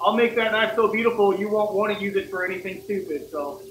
I'll make that knife so beautiful you won't want to use it for anything stupid. So.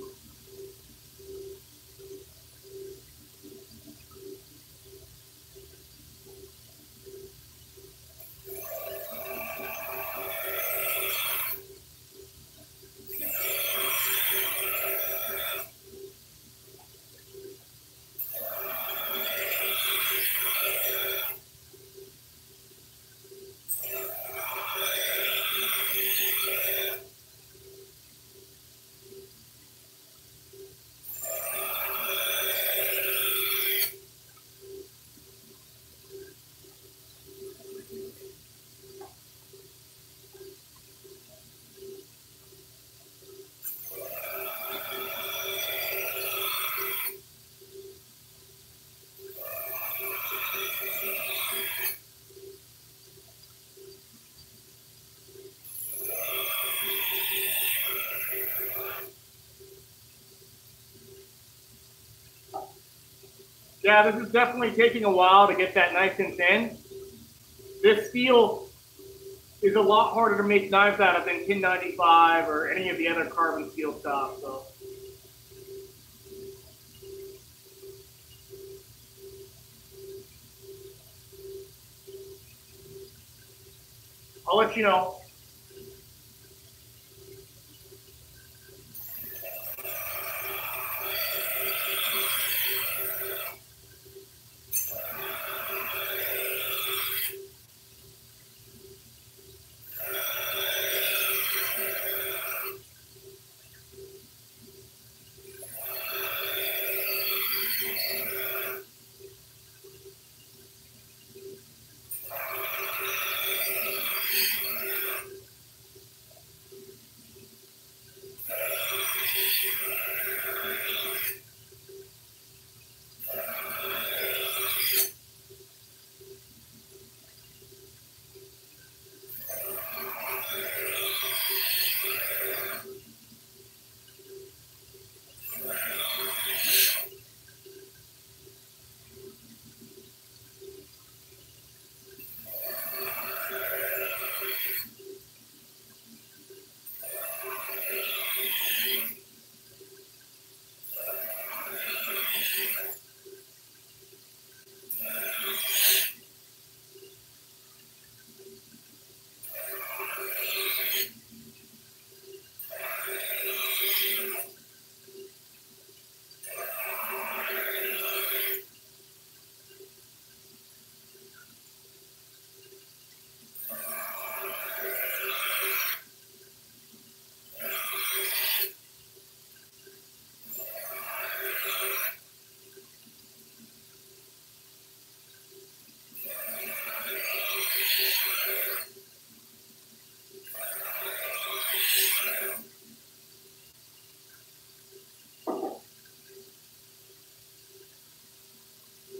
Yeah, this is definitely taking a while to get that nice and thin. This steel is a lot harder to make knives out of than 1095 or any of the other carbon steel stuff. So. I'll let you know.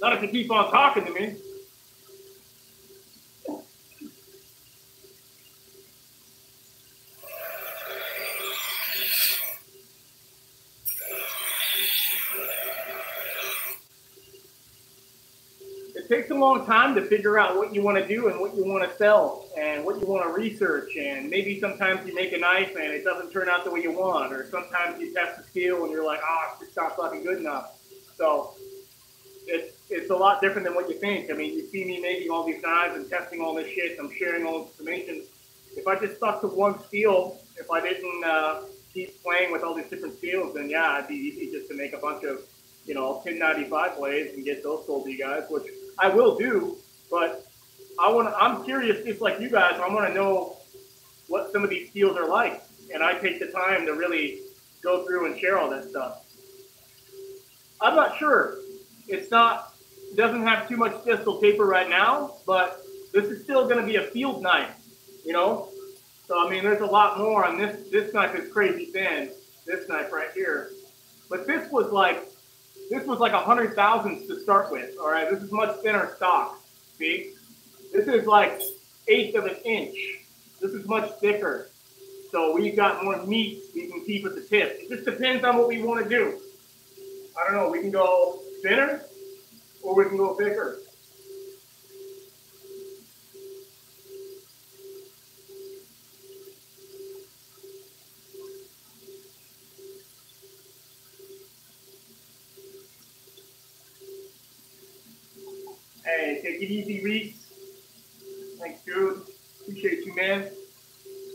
Not if you keep on talking to me. It takes a long time to figure out what you want to do and what you want to sell and what you want to research. And maybe sometimes you make a knife and it doesn't turn out the way you want, or sometimes you test the steel and you're like, it's not fucking good enough. So it's a lot different than what you think. I mean, you see me making all these knives and testing all this shit. I'm sharing all this information. If I just stuck to one steel, if I didn't keep playing with all these different steels, then yeah, it'd be easy just to make a bunch of, 1095 blades and get those sold to you guys, which I will do. But I'm curious, just like you guys, I want to know what some of these steels are like, and I take the time to really go through and share all that stuff. I'm not sure. It doesn't have too much distal taper right now, but this is still going to be a field knife, So I mean, there's a lot more on this. This knife is crazy thin. This knife right here, but this was like 100 thousandths to start with. All right, this is much thinner stock. See, this is like 1/8 of an inch. This is much thicker. So we've got more meat we can keep at the tip. It just depends on what we want to do. I don't know. We can go thinner or we can go thicker. Hey, take it easy, Reese. Thanks, dude. Appreciate you, man.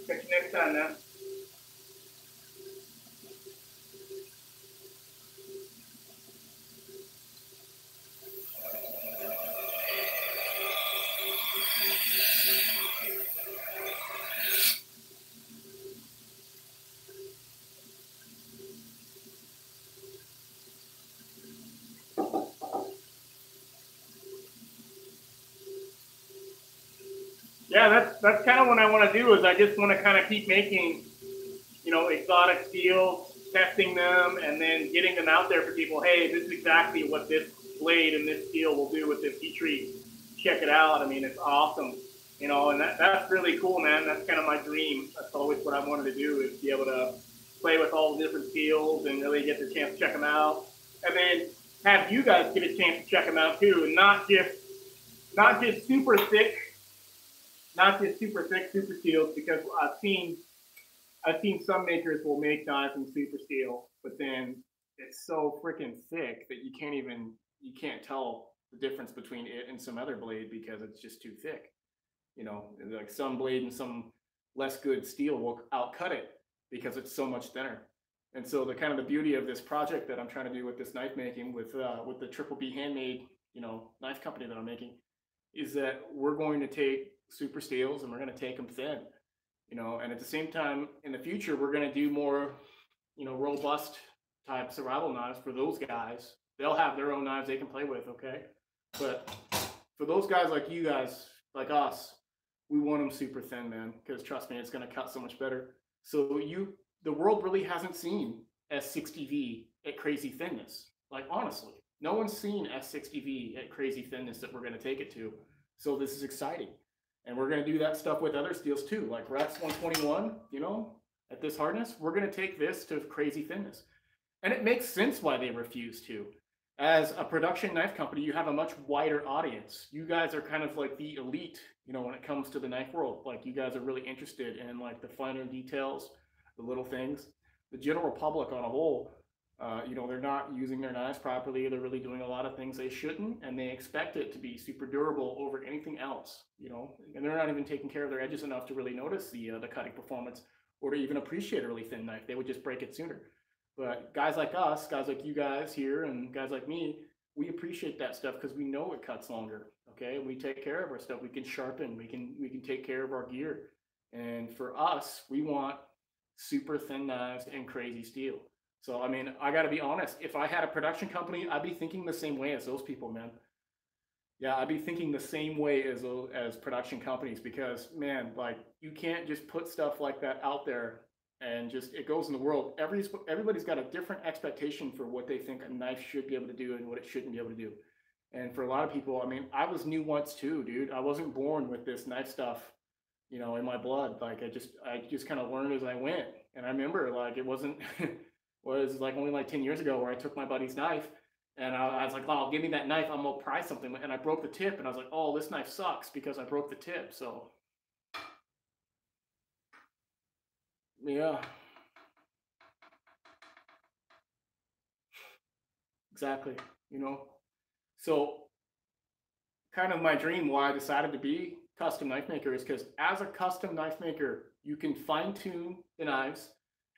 Catch you next time, man. Yeah, that's kind of what I want to do. Is I just want to kind of keep making, exotic steels, testing them, and then getting them out there for people. Hey, this is exactly what this blade and this steel will do with this heat treat. Check it out. I mean, it's awesome. And that's really cool, man. That's kind of my dream. That's always what I wanted to do, is be able to play with all the different steels and really get the chance to check them out, and then have you guys get a chance to check them out too, and not just super thick. Not just super thick super steels, because I've seen some makers will make knives in super steel, but then it's so freaking thick that you can't tell the difference between it and some other blade because it's just too thick. Like some blade and some less good steel will outcut it because it's so much thinner. And so the beauty of this project that I'm trying to do with this knife making with the Triple B Handmade, knife company that I'm making, is that we're going to take super steels and we're going to take them thin, and at the same time in the future we're going to do more, robust type survival knives for those guys. They'll have their own knives they can play with, okay? But for those guys like you guys, like us, we want them super thin, man, because trust me, it's going to cut so much better. So the world really hasn't seen S60V at crazy thinness. Like, honestly, no one's seen S60V at crazy thinness that we're going to take it to. So this is exciting. And we're going to do that stuff with other steels too, like Rex 121, at this hardness. We're going to take this to crazy thinness. And it makes sense why they refuse to. As a production knife company, you have a much wider audience. You guys are kind of like the elite, when it comes to the knife world. Like, you guys are really interested in like the finer details, the little things. The general public on a whole, they're not using their knives properly. They're really doing a lot of things they shouldn't, and they expect it to be super durable over anything else, and they're not even taking care of their edges enough to really notice the cutting performance or to even appreciate a really thin knife. They would just break it sooner. But guys like us, guys like you guys here, and guys like me, we appreciate that stuff because we know it cuts longer. Okay, we take care of our stuff. We can sharpen. We can take care of our gear. And for us, we want super thin knives and crazy steel. So, I mean, I got to be honest. If I had a production company, I'd be thinking the same way as those people, man. Yeah, I'd be thinking the same way as production companies, because, man, like, you can't just put stuff like that out there and just it goes in the world. Everybody's got a different expectation for what they think a knife should be able to do and what it shouldn't be able to do. And for a lot of people, I mean, I was new once too, dude. I wasn't born with this knife stuff, you know, in my blood. Like I just kind of learned as I went. And I remember like it wasn't was like only like 10 years ago where I took my buddy's knife and I was like, oh, give me that knife. I'm gonna pry something. And I broke the tip and I was like, oh, this knife sucks because I broke the tip. So yeah, exactly. You know, so kind of my dream why I decided to be custom knife maker is because as a custom knife maker, you can fine tune the knives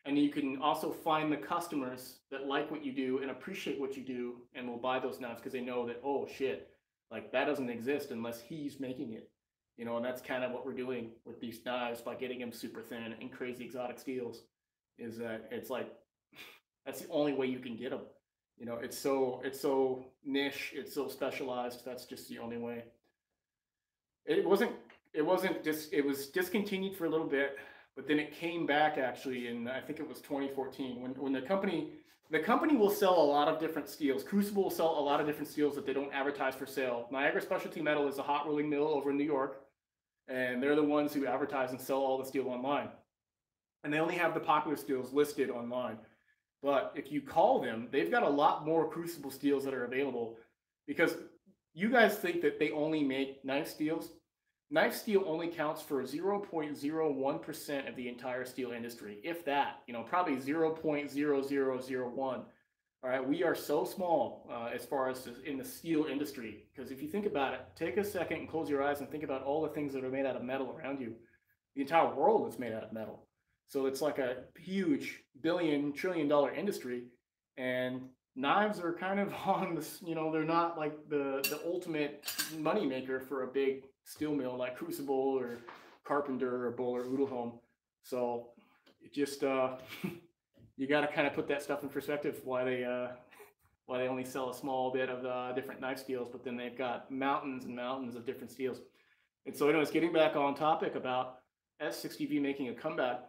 and you can also find the customers that like what you do and appreciate what you do and will buy those knives because they know that, oh shit, like that doesn't exist unless he's making it. You know, and that's kind of what we're doing with these knives by getting them super thin and crazy exotic steels is that it's like that's the only way you can get them. You know, it's so niche, it's so specialized. That's just the only way. It wasn't it wasn't just it was discontinued for a little bit, but then it came back actually in I think it was 2014 when the company will sell a lot of different steels. Crucible will sell a lot of different steels that they don't advertise for sale. Niagara Specialty Metal is a hot rolling mill over in New York, and they're the ones who advertise and sell all the steel online. And they only have the popular steels listed online. But if you call them, they've got a lot more crucible steels that are available because you guys think that they only make knife steels. Knife steel only counts for 0.01% of the entire steel industry, if that, you know, probably 0.0001. All right, we are so small as far as in the steel industry because if you think about it, take a second and close your eyes and think about all the things that are made out of metal around you. The entire world is made out of metal. So it's like a huge billion-trillion-dollar industry, and knives are kind of on this. You know, they're not like the ultimate money maker for a big steel mill like Crucible or Carpenter or Bull or Udelholm. So it just you got to kind of put that stuff in perspective. Why they only sell a small bit of different knife steels, but then they've got mountains and mountains of different steels. And so, anyways, getting back on topic about S60V making a comeback.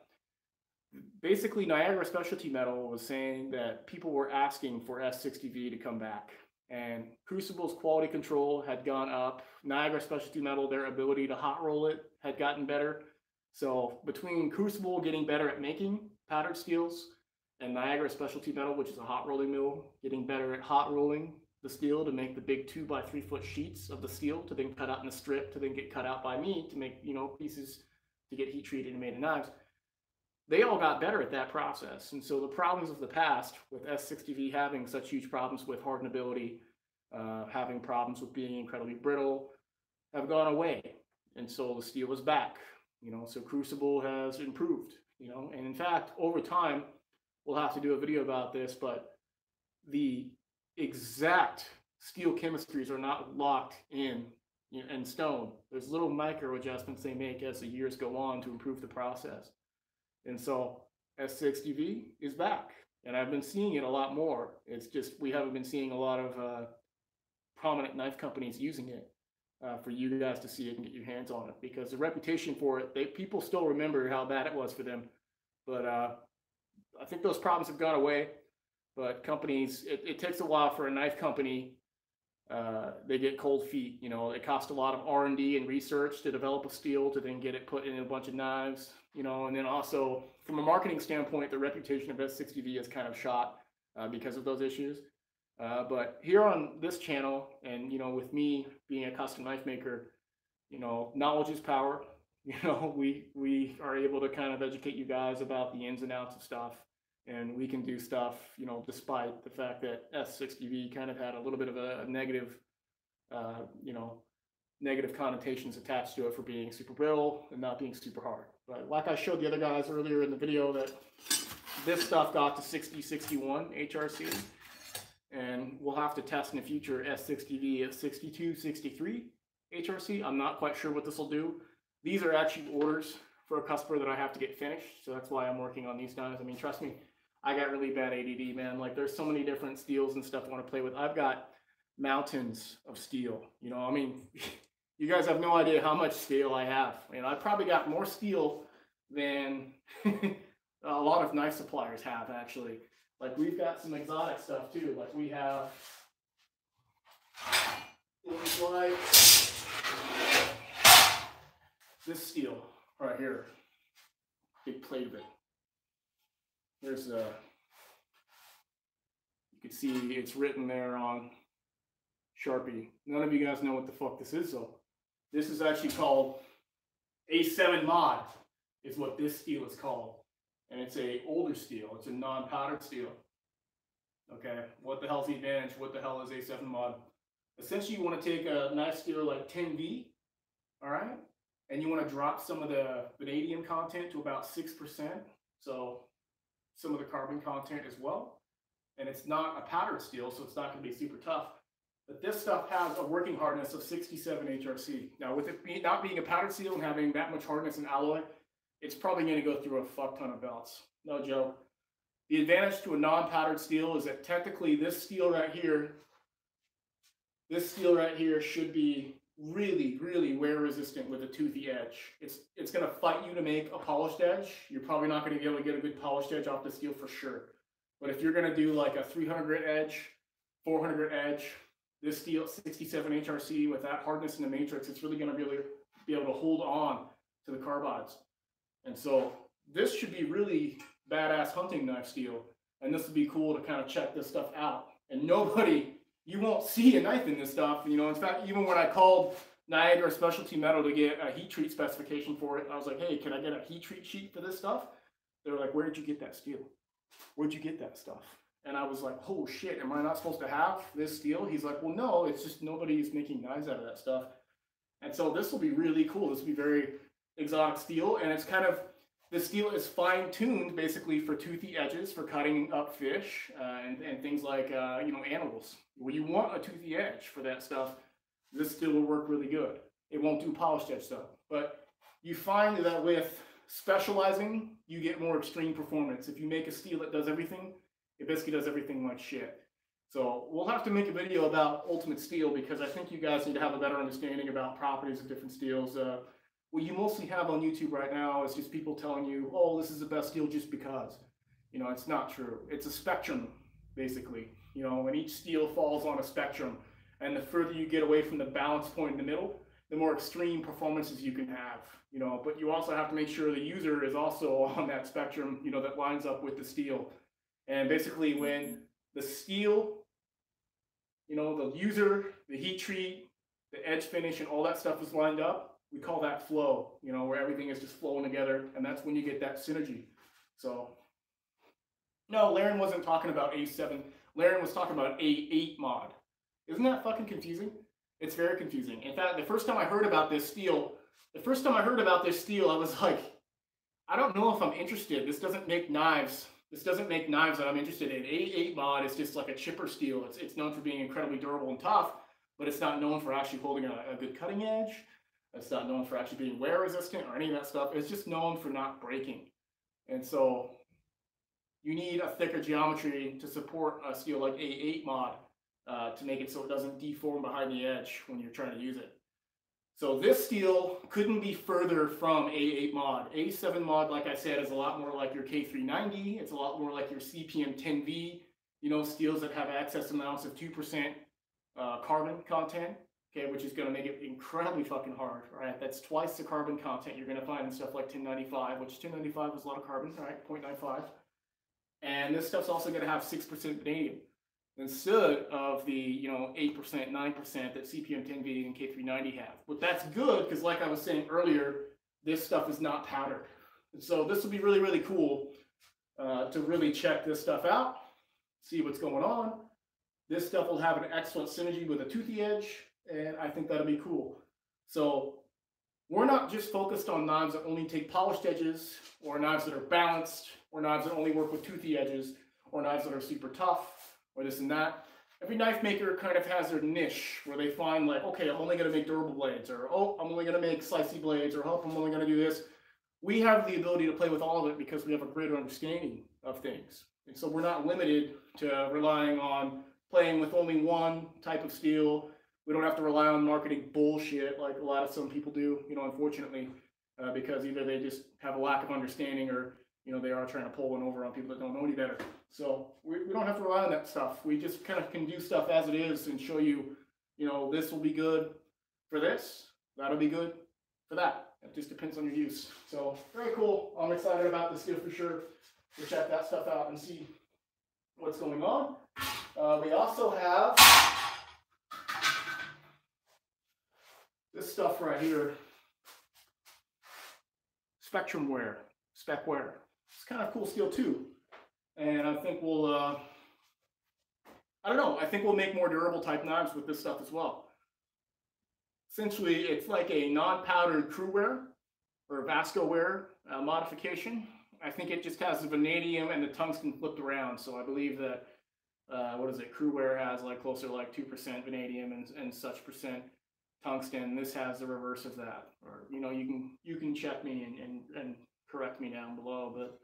Basically, Niagara Specialty Metal was saying that people were asking for S60V to come back, and Crucible's quality control had gone up. Niagara Specialty Metal, their ability to hot roll it had gotten better. So between Crucible getting better at making powdered steels and Niagara Specialty Metal, which is a hot rolling mill, getting better at hot rolling the steel to make the big 2 by 3 foot sheets of the steel to then cut out in a strip to then get cut out by me to make, you know, pieces to get heat treated and made in knives. They all got better at that process. And so the problems of the past with S60V having such huge problems with hardenability, having problems with being incredibly brittle, have gone away. And so the steel is back, you know, so Crucible has improved, you know, and in fact, over time, we'll have to do a video about this, but the exact steel chemistries are not locked in stone. There's little micro adjustments they make as the years go on to improve the process. And so S60V is back, and I've been seeing it a lot more. It's just we haven't been seeing a lot of prominent knife companies using it for you guys to see it and get your hands on it because the reputation for it, people still remember how bad it was for them. But I think those problems have gone away. But companies, it takes a while for a knife company. They get cold feet. You know, it costs a lot of R&D and research to develop a steel to then get it put in a bunch of knives. You know, and then also from a marketing standpoint, the reputation of S60V is kind of shot because of those issues. But here on this channel, and you know, with me being a custom knife maker, you know, knowledge is power. You know, we are able to kind of educate you guys about the ins and outs of stuff, and we can do stuff, you know, despite the fact that S60V kind of had a little bit of a negative, you know, negative connotations attached to it for being super brittle and not being super hard. But like I showed the other guys earlier in the video, that this stuff got to 60, 61 HRC, and we'll have to test in the future S60V at 62, 63 HRC. I'm not quite sure what this will do. These are actually orders for a customer that I have to get finished, so that's why I'm working on these knives. I mean, trust me, I got really bad ADD, man. Like, there's so many different steels and stuff I want to play with. I've got mountains of steel, you know. I mean, you guys have no idea how much steel I have. And I've probably got more steel than a lot of knife suppliers have, actually. Like, we've got some exotic stuff too. Like, we have is like this steel right here. Big plate of it. There's a, you can see it's written there on Sharpie. None of you guys know what the fuck this is though. This is actually called A7 mod, is what this steel is called. And it's a older steel. It's a non-powdered steel. Okay, what the hell's the advantage? What the hell is A7 mod? Essentially, you want to take a nice steel like 10V, all right? And you want to drop some of the vanadium content to about 6%. So some of the carbon content as well. And it's not a powdered steel, so it's not going to be super tough. But this stuff has a working hardness of 67 HRC. Now, with it not being a powdered steel and having that much hardness in alloy, it's probably going to go through a fuck ton of belts. No joke. The advantage to a non-powdered steel is that technically this steel right here should be really, really wear resistant with a toothy edge. It's going to fight you to make a polished edge. You're probably not going to be able to get a good polished edge off the steel for sure. But if you're going to do like a 300 grit edge, 400 grit edge, this steel 67 HRC with that hardness in the matrix, it's really going to be able to hold on to the carbides. And so this should be really badass hunting knife steel. And this would be cool to kind of check this stuff out. And you won't see a knife in this stuff. You know, in fact, even when I called Niagara Specialty Metal to get a heat treat specification for it, I was like, hey, can I get a heat treat sheet for this stuff? They were like, where did you get that steel? Where'd you get that stuff? And I was like, oh shit, am I not supposed to have this steel? He's like, well, no, it's just nobody's making knives out of that stuff. And so this will be really cool. This will be very exotic steel. And it's kind of, the steel is fine-tuned basically for toothy edges, for cutting up fish and things like, you know, animals. When you want a toothy edge for that stuff, this steel will work really good. It won't do polished edge stuff. But you find that with specializing, you get more extreme performance. If you make a steel that does everything, it basically does everything like shit. So we'll have to make a video about ultimate steel because I think you guys need to have a better understanding about properties of different steels. What you mostly have on YouTube right now is just people telling you, oh, this is the best steel just because. You know, it's not true. It's a spectrum, basically. You know, and each steel falls on a spectrum. And the further you get away from the balance point in the middle, the more extreme performances you can have. You know, but you also have to make sure the user is also on that spectrum, you know, that lines up with the steel. And basically when the steel, you know, the user, the heat treat, the edge finish, and all that stuff is lined up, we call that flow, you know, where everything is just flowing together, and that's when you get that synergy. So, no, Laren wasn't talking about A7. Laren was talking about A8 mod. Isn't that fucking confusing? It's very confusing. In fact, the first time I heard about this steel, I was like, I don't know if I'm interested. This doesn't make knives. This doesn't make knives that I'm interested in. A8 mod is just like a chipper steel. It's known for being incredibly durable and tough, but it's not known for actually holding a good cutting edge. It's not known for actually being wear resistant or any of that stuff. It's just known for not breaking. And so you need a thicker geometry to support a steel like A8 mod to make it so it doesn't deform behind the edge when you're trying to use it. So this steel couldn't be further from A8 mod. A7 mod, like I said, is a lot more like your K390. It's a lot more like your CPM 10V, you know, steels that have excess amounts of 2% carbon content, okay, which is going to make it incredibly fucking hard, right? That's twice the carbon content you're going to find in stuff like 1095, which 1095 is a lot of carbon, right? 0.95. And this stuff's also going to have 6% vanadium instead of the, you know, 8%, 9% that CPM 10V and K390 have. But that's good because, like I was saying earlier, this stuff is not powdered. And so this will be really, really cool to really check this stuff out, see what's going on. This stuff will have an excellent synergy with a toothy edge, and I think that'll be cool. So we're not just focused on knives that only take polished edges, or knives that are balanced, or knives that only work with toothy edges, or knives that are super tough, or this and that. Every knife maker kind of has their niche where they find like, okay, I'm only going to make durable blades, or oh, I'm only going to make slicey blades, or oh, I'm only going to do this. We have the ability to play with all of it because we have a greater understanding of things. And so we're not limited to relying on playing with only one type of steel. We don't have to rely on marketing bullshit like a lot of some people do, you know, unfortunately, because either they just have a lack of understanding or, you know, they are trying to pull one over on people that don't know any better. So we don't have to rely on that stuff. We just kind of can do stuff as it is and show you, You know, this will be good for this. That'll be good for that. It just depends on your use. So very cool. I'm excited about this steel for sure. We'll check that stuff out and see what's going on. We also have this stuff right here. Spectrum wear, spec wear. It's kind of cool steel too. And I think we'll, I don't know, I think we'll make more durable type knives with this stuff as well. Essentially, it's like a non-powdered crew wear or Vasco wear modification. I think it just has the vanadium and the tungsten flipped around. So I believe that, what is it, crew wear has like closer to like 2% vanadium and such percent tungsten. This has the reverse of that. Or, you know, you can check me and correct me down below, but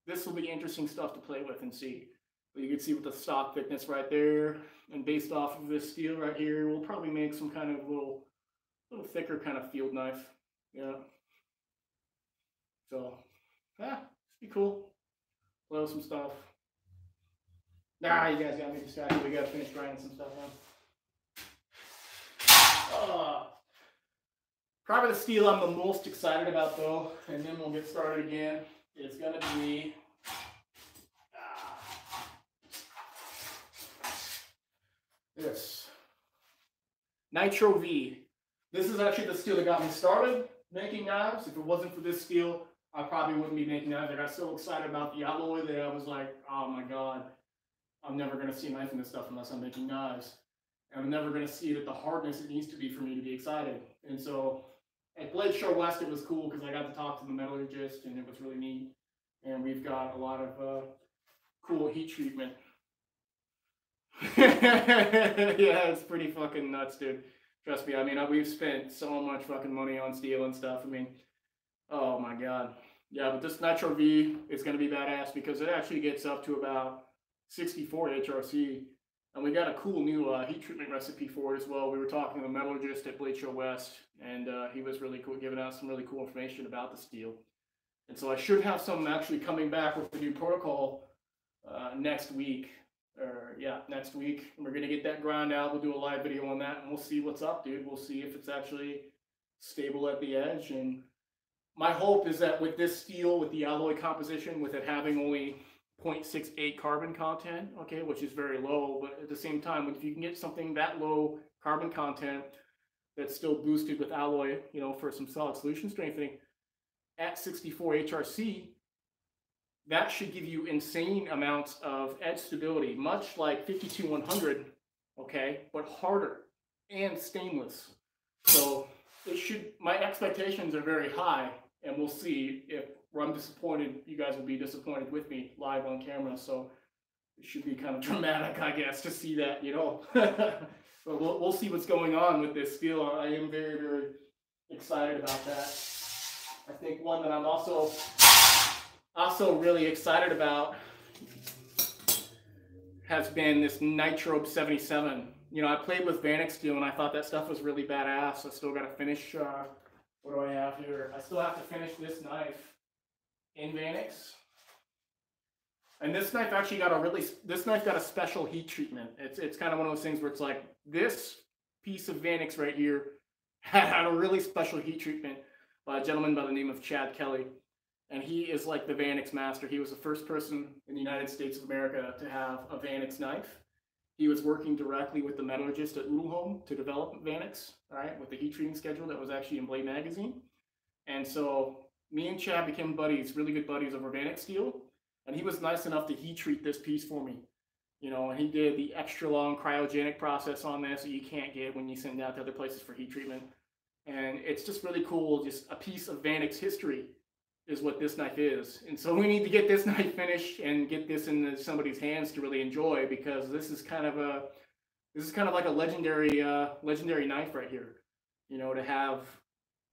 this will be interesting stuff to play with and see. You can see with the stock thickness right there, and based off of this steel right here, we'll probably make some kind of little thicker kind of field knife. Yeah. So, yeah, it's be cool. Play with some stuff. Nah, you guys got me distracted. We gotta finish grinding some stuff now. Probably the steel I'm the most excited about though, and then we'll get started again. It's gonna be this Nitro V. This is actually the steel that got me started making knives. If it wasn't for this steel, I probably wouldn't be making knives. I got so excited about the alloy that I was like, oh my god, I'm never going to see a knife in this stuff unless I'm making knives. And I'm never going to see it at the hardness it needs to be for me to be excited. And so at Blade Show West, it was cool because I got to talk to the metallurgist and it was really neat. And we've got a lot of cool heat treatment. Yeah, it's pretty fucking nuts, dude. Trust me. I mean, we've spent so much fucking money on steel and stuff. I mean, oh my god. Yeah, but this Nitro V is going to be badass because it actually gets up to about 64 HRC. And we got a cool new heat treatment recipe for it as well. We were talking to the metallurgist at Blade Show West, and he was really cool, giving us some really cool information about the steel. And so I should have some actually coming back with the new protocol next week. Next week. And we're going to get that grind out. We'll do a live video on that, and we'll see what's up, dude. We'll see if it's actually stable at the edge. And my hope is that with this steel, with the alloy composition, with it having only 0.68 carbon content, okay, which is very low, but at the same time, if you can get something that low carbon content that's still boosted with alloy, you know, for some solid solution strengthening at 64 HRC, that should give you insane amounts of edge stability, much like 52100, okay, but harder and stainless. So it should, my expectations are very high, and we'll see if I'm disappointed. You guys will be disappointed with me live on camera, so it should be kind of dramatic, I guess, to see that, you know. But we'll see what's going on with this steel. I am very, very excited about that. I think one that I'm also really excited about has been this Nitro 77. You know, I played with Vanek steel and I thought that stuff was really badass. I still got to finish, what do I have here? I still have to finish this knife in Vanek's. And this knife actually got a special heat treatment. It's kind of one of those things where it's like, this piece of Vanek's right here had a really special heat treatment by a gentleman by the name of Chad Kelly. And he is like the Vanek's master. He was the first person in the United States of America to have a Vanek's knife. He was working directly with the metallurgist at Udelholm to develop Vanek's, all right, with the heat treating schedule that was actually in Blade magazine. And so me and Chad became buddies, really good buddies over Vanek steel. And he was nice enough to heat treat this piece for me. You know, and he did the extra long cryogenic process on this that you can't get when you send out to other places for heat treatment. And it's just really cool, just a piece of Vanek's history is what this knife is. And so we need to get this knife finished and get this in somebody's hands to really enjoy, because this is kind of like a legendary knife right here. You know, to have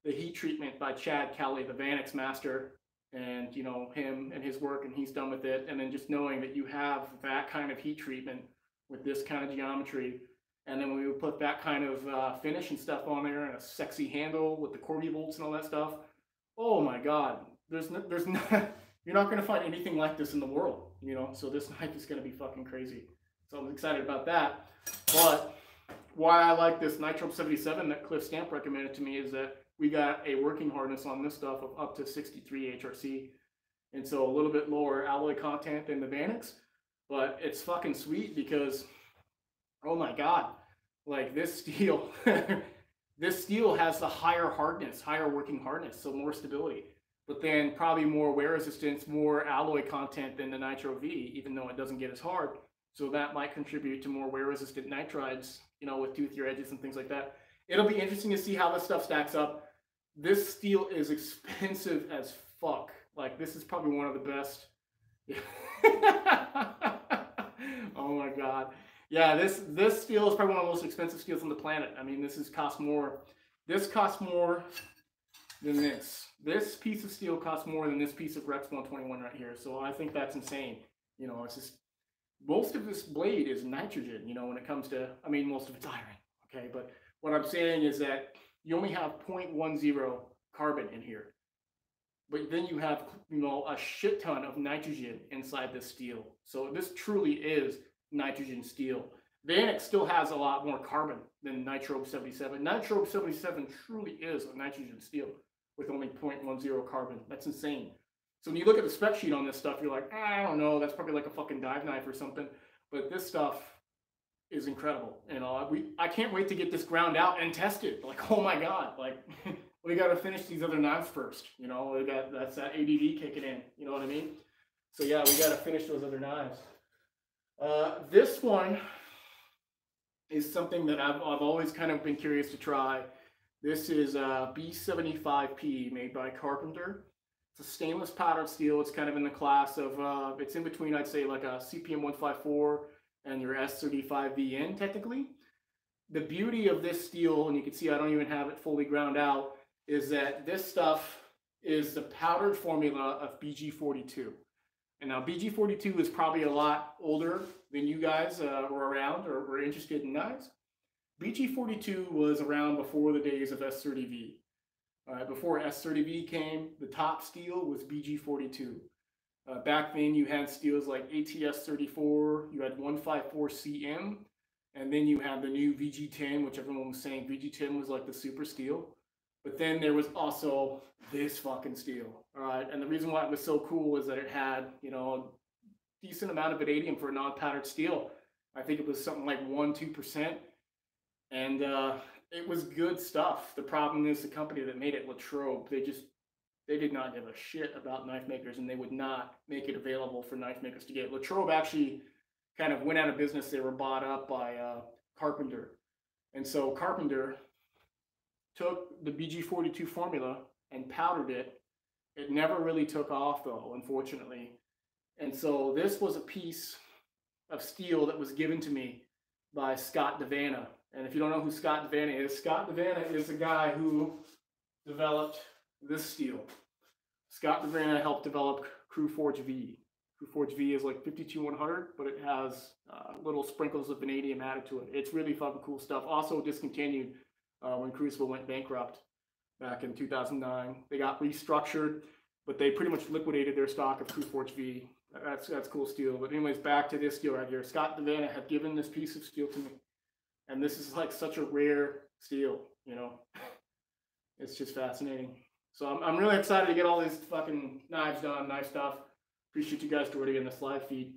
the heat treatment by Chad Kelly, the Vanek's master, and you know, him and his work and he's done with it, and then just knowing that you have that kind of heat treatment with this kind of geometry, and then we would put that kind of finish and stuff on there, and a sexy handle with the Corby bolts and all that stuff. Oh my God. You're not going to find anything like this in the world, you know, so this knife is going to be fucking crazy. So I'm excited about that. But why I like this Nitro 77 that Cliff Stamp recommended to me is that we got a working hardness on this stuff of up to 63 HRC. And so a little bit lower alloy content than the Vanix, but it's fucking sweet because, oh my God, like this steel, this steel has the higher hardness, higher working hardness, so more stability, but then probably more wear resistance, more alloy content than the Nitro V, even though it doesn't get as hard. So that might contribute to more wear resistant nitrides, you know, with toothier edges and things like that. It'll be interesting to see how this stuff stacks up. This steel is expensive as fuck. Like, this is probably one of the best. Oh my God. Yeah, this steel is probably one of the most expensive steels on the planet. I mean, this costs more than this. This piece of steel costs more than this piece of Rex 121 right here. So I think that's insane. You know, it's just, most of this blade is nitrogen, you know, when it comes to, I mean, most of it's iron, okay? But what I'm saying is that you only have 0.10 carbon in here. But then you have, you know, a shit ton of nitrogen inside this steel. So this truly is nitrogen steel. Vanix still has a lot more carbon than Nitro 77. Nitro 77 truly is a nitrogen steel with only 0.10 carbon. That's insane. So when you look at the spec sheet on this stuff, you're like, I don't know, that's probably like a fucking dive knife or something. But this stuff is incredible. You know, I can't wait to get this ground out and tested. Like, oh my God, like we got to finish these other knives first. You know, that's that ADD kicking in. You know what I mean? So yeah, we got to finish those other knives. This one is something that I've always kind of been curious to try. This is B75P made by Carpenter. It's a stainless powdered steel. It's kind of in the class of, it's in between, I'd say, like a CPM 154 and your S30V technically. The beauty of this steel, and you can see I don't even have it fully ground out, is that this stuff is the powdered formula of BG42. And now BG42 is probably a lot older than you guys were around or were interested in knives. BG42 was around before the days of S30V. Before S30V came, the top steel was BG42. Back then you had steels like ATS34, you had 154CM, and then you had the new VG10, which everyone was saying VG10 was like the super steel. But then there was also this fucking steel, all right? And the reason why it was so cool is that it had, you know, a decent amount of vanadium for a non-powdered steel. I think it was something like 1-2%. And it was good stuff. The problem is the company that made it, Latrobe, they did not give a shit about knife makers, and they would not make it available for knife makers to get. Latrobe actually kind of went out of business. They were bought up by Carpenter. And so Carpenter took the BG42 formula and powdered it. It never really took off though, unfortunately. And so this was a piece of steel that was given to me by Scott Devanna. And if you don't know who Scott Devanna is the guy who developed this steel. Scott Devanna helped develop Crewforge V. Crewforge V is like 52100, but it has little sprinkles of vanadium added to it. It's really fucking cool stuff. Also discontinued when Crucible went bankrupt back in 2009. They got restructured, but they pretty much liquidated their stock of Crewforge V. That's cool steel. But anyways, back to this steel right here. Scott Devanna had given this piece of steel to me. And this is like such a rare steel, you know. It's just fascinating. So I'm really excited to get all these fucking knives done, knife stuff. Appreciate you guys joining in this live feed.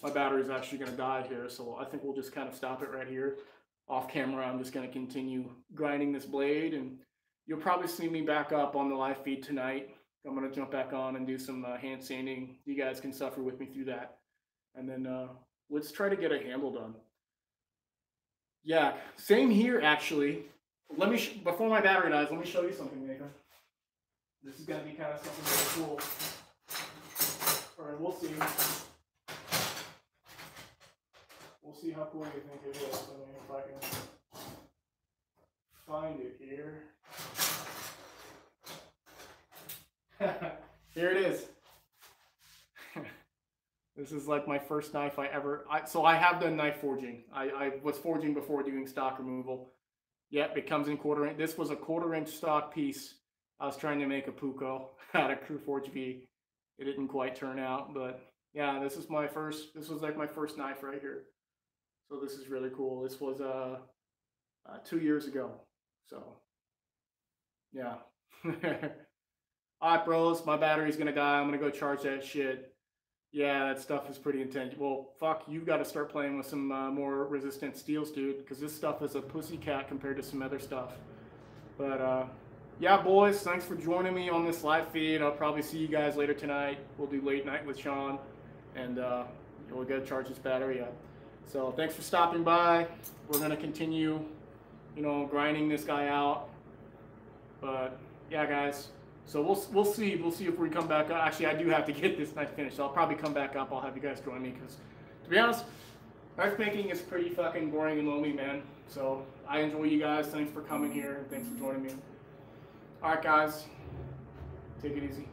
My battery's actually going to die here, so I think we'll just kind of stop it right here. Off camera, I'm just going to continue grinding this blade, and you'll probably see me back up on the live feed tonight. I'm going to jump back on and do some hand sanding. You guys can suffer with me through that. And then let's try to get a handle done. Yeah, same here actually. Let me, before my battery dies, let me show you something, Nathan. This is going to be kind of something really cool. All right, we'll see. We'll see how cool you think it is. I mean, if I can find it here. Here it is. This is like my first knife I ever, so I have done knife forging. I was forging before doing stock removal. Yep, it comes in 1/4 inch. This was a 1/4 inch stock piece. I was trying to make a Puko out of Crewforge V. It didn't quite turn out, but yeah, this was like my first knife right here. So this is really cool. This was 2 years ago. So, yeah. All right, bros, my battery's gonna die. I'm gonna go charge that shit. Yeah, that stuff is pretty intense. Well, fuck, you've got to start playing with some more resistant steels, dude, because this stuff is a pussycat compared to some other stuff. But, yeah, boys, thanks for joining me on this live feed. I'll probably see you guys later tonight. We'll do late night with Sean, and we'll go charge this battery up. So thanks for stopping by. We're going to continue, you know, grinding this guy out. But, yeah, guys. So we'll see if we come back up. Actually, I do have to get this knife finished. So I'll probably come back up. I'll have you guys join me because, to be honest, knife making is pretty fucking boring and lonely, man. So I enjoy you guys. Thanks for coming here. Thanks for joining me. All right, guys. Take it easy.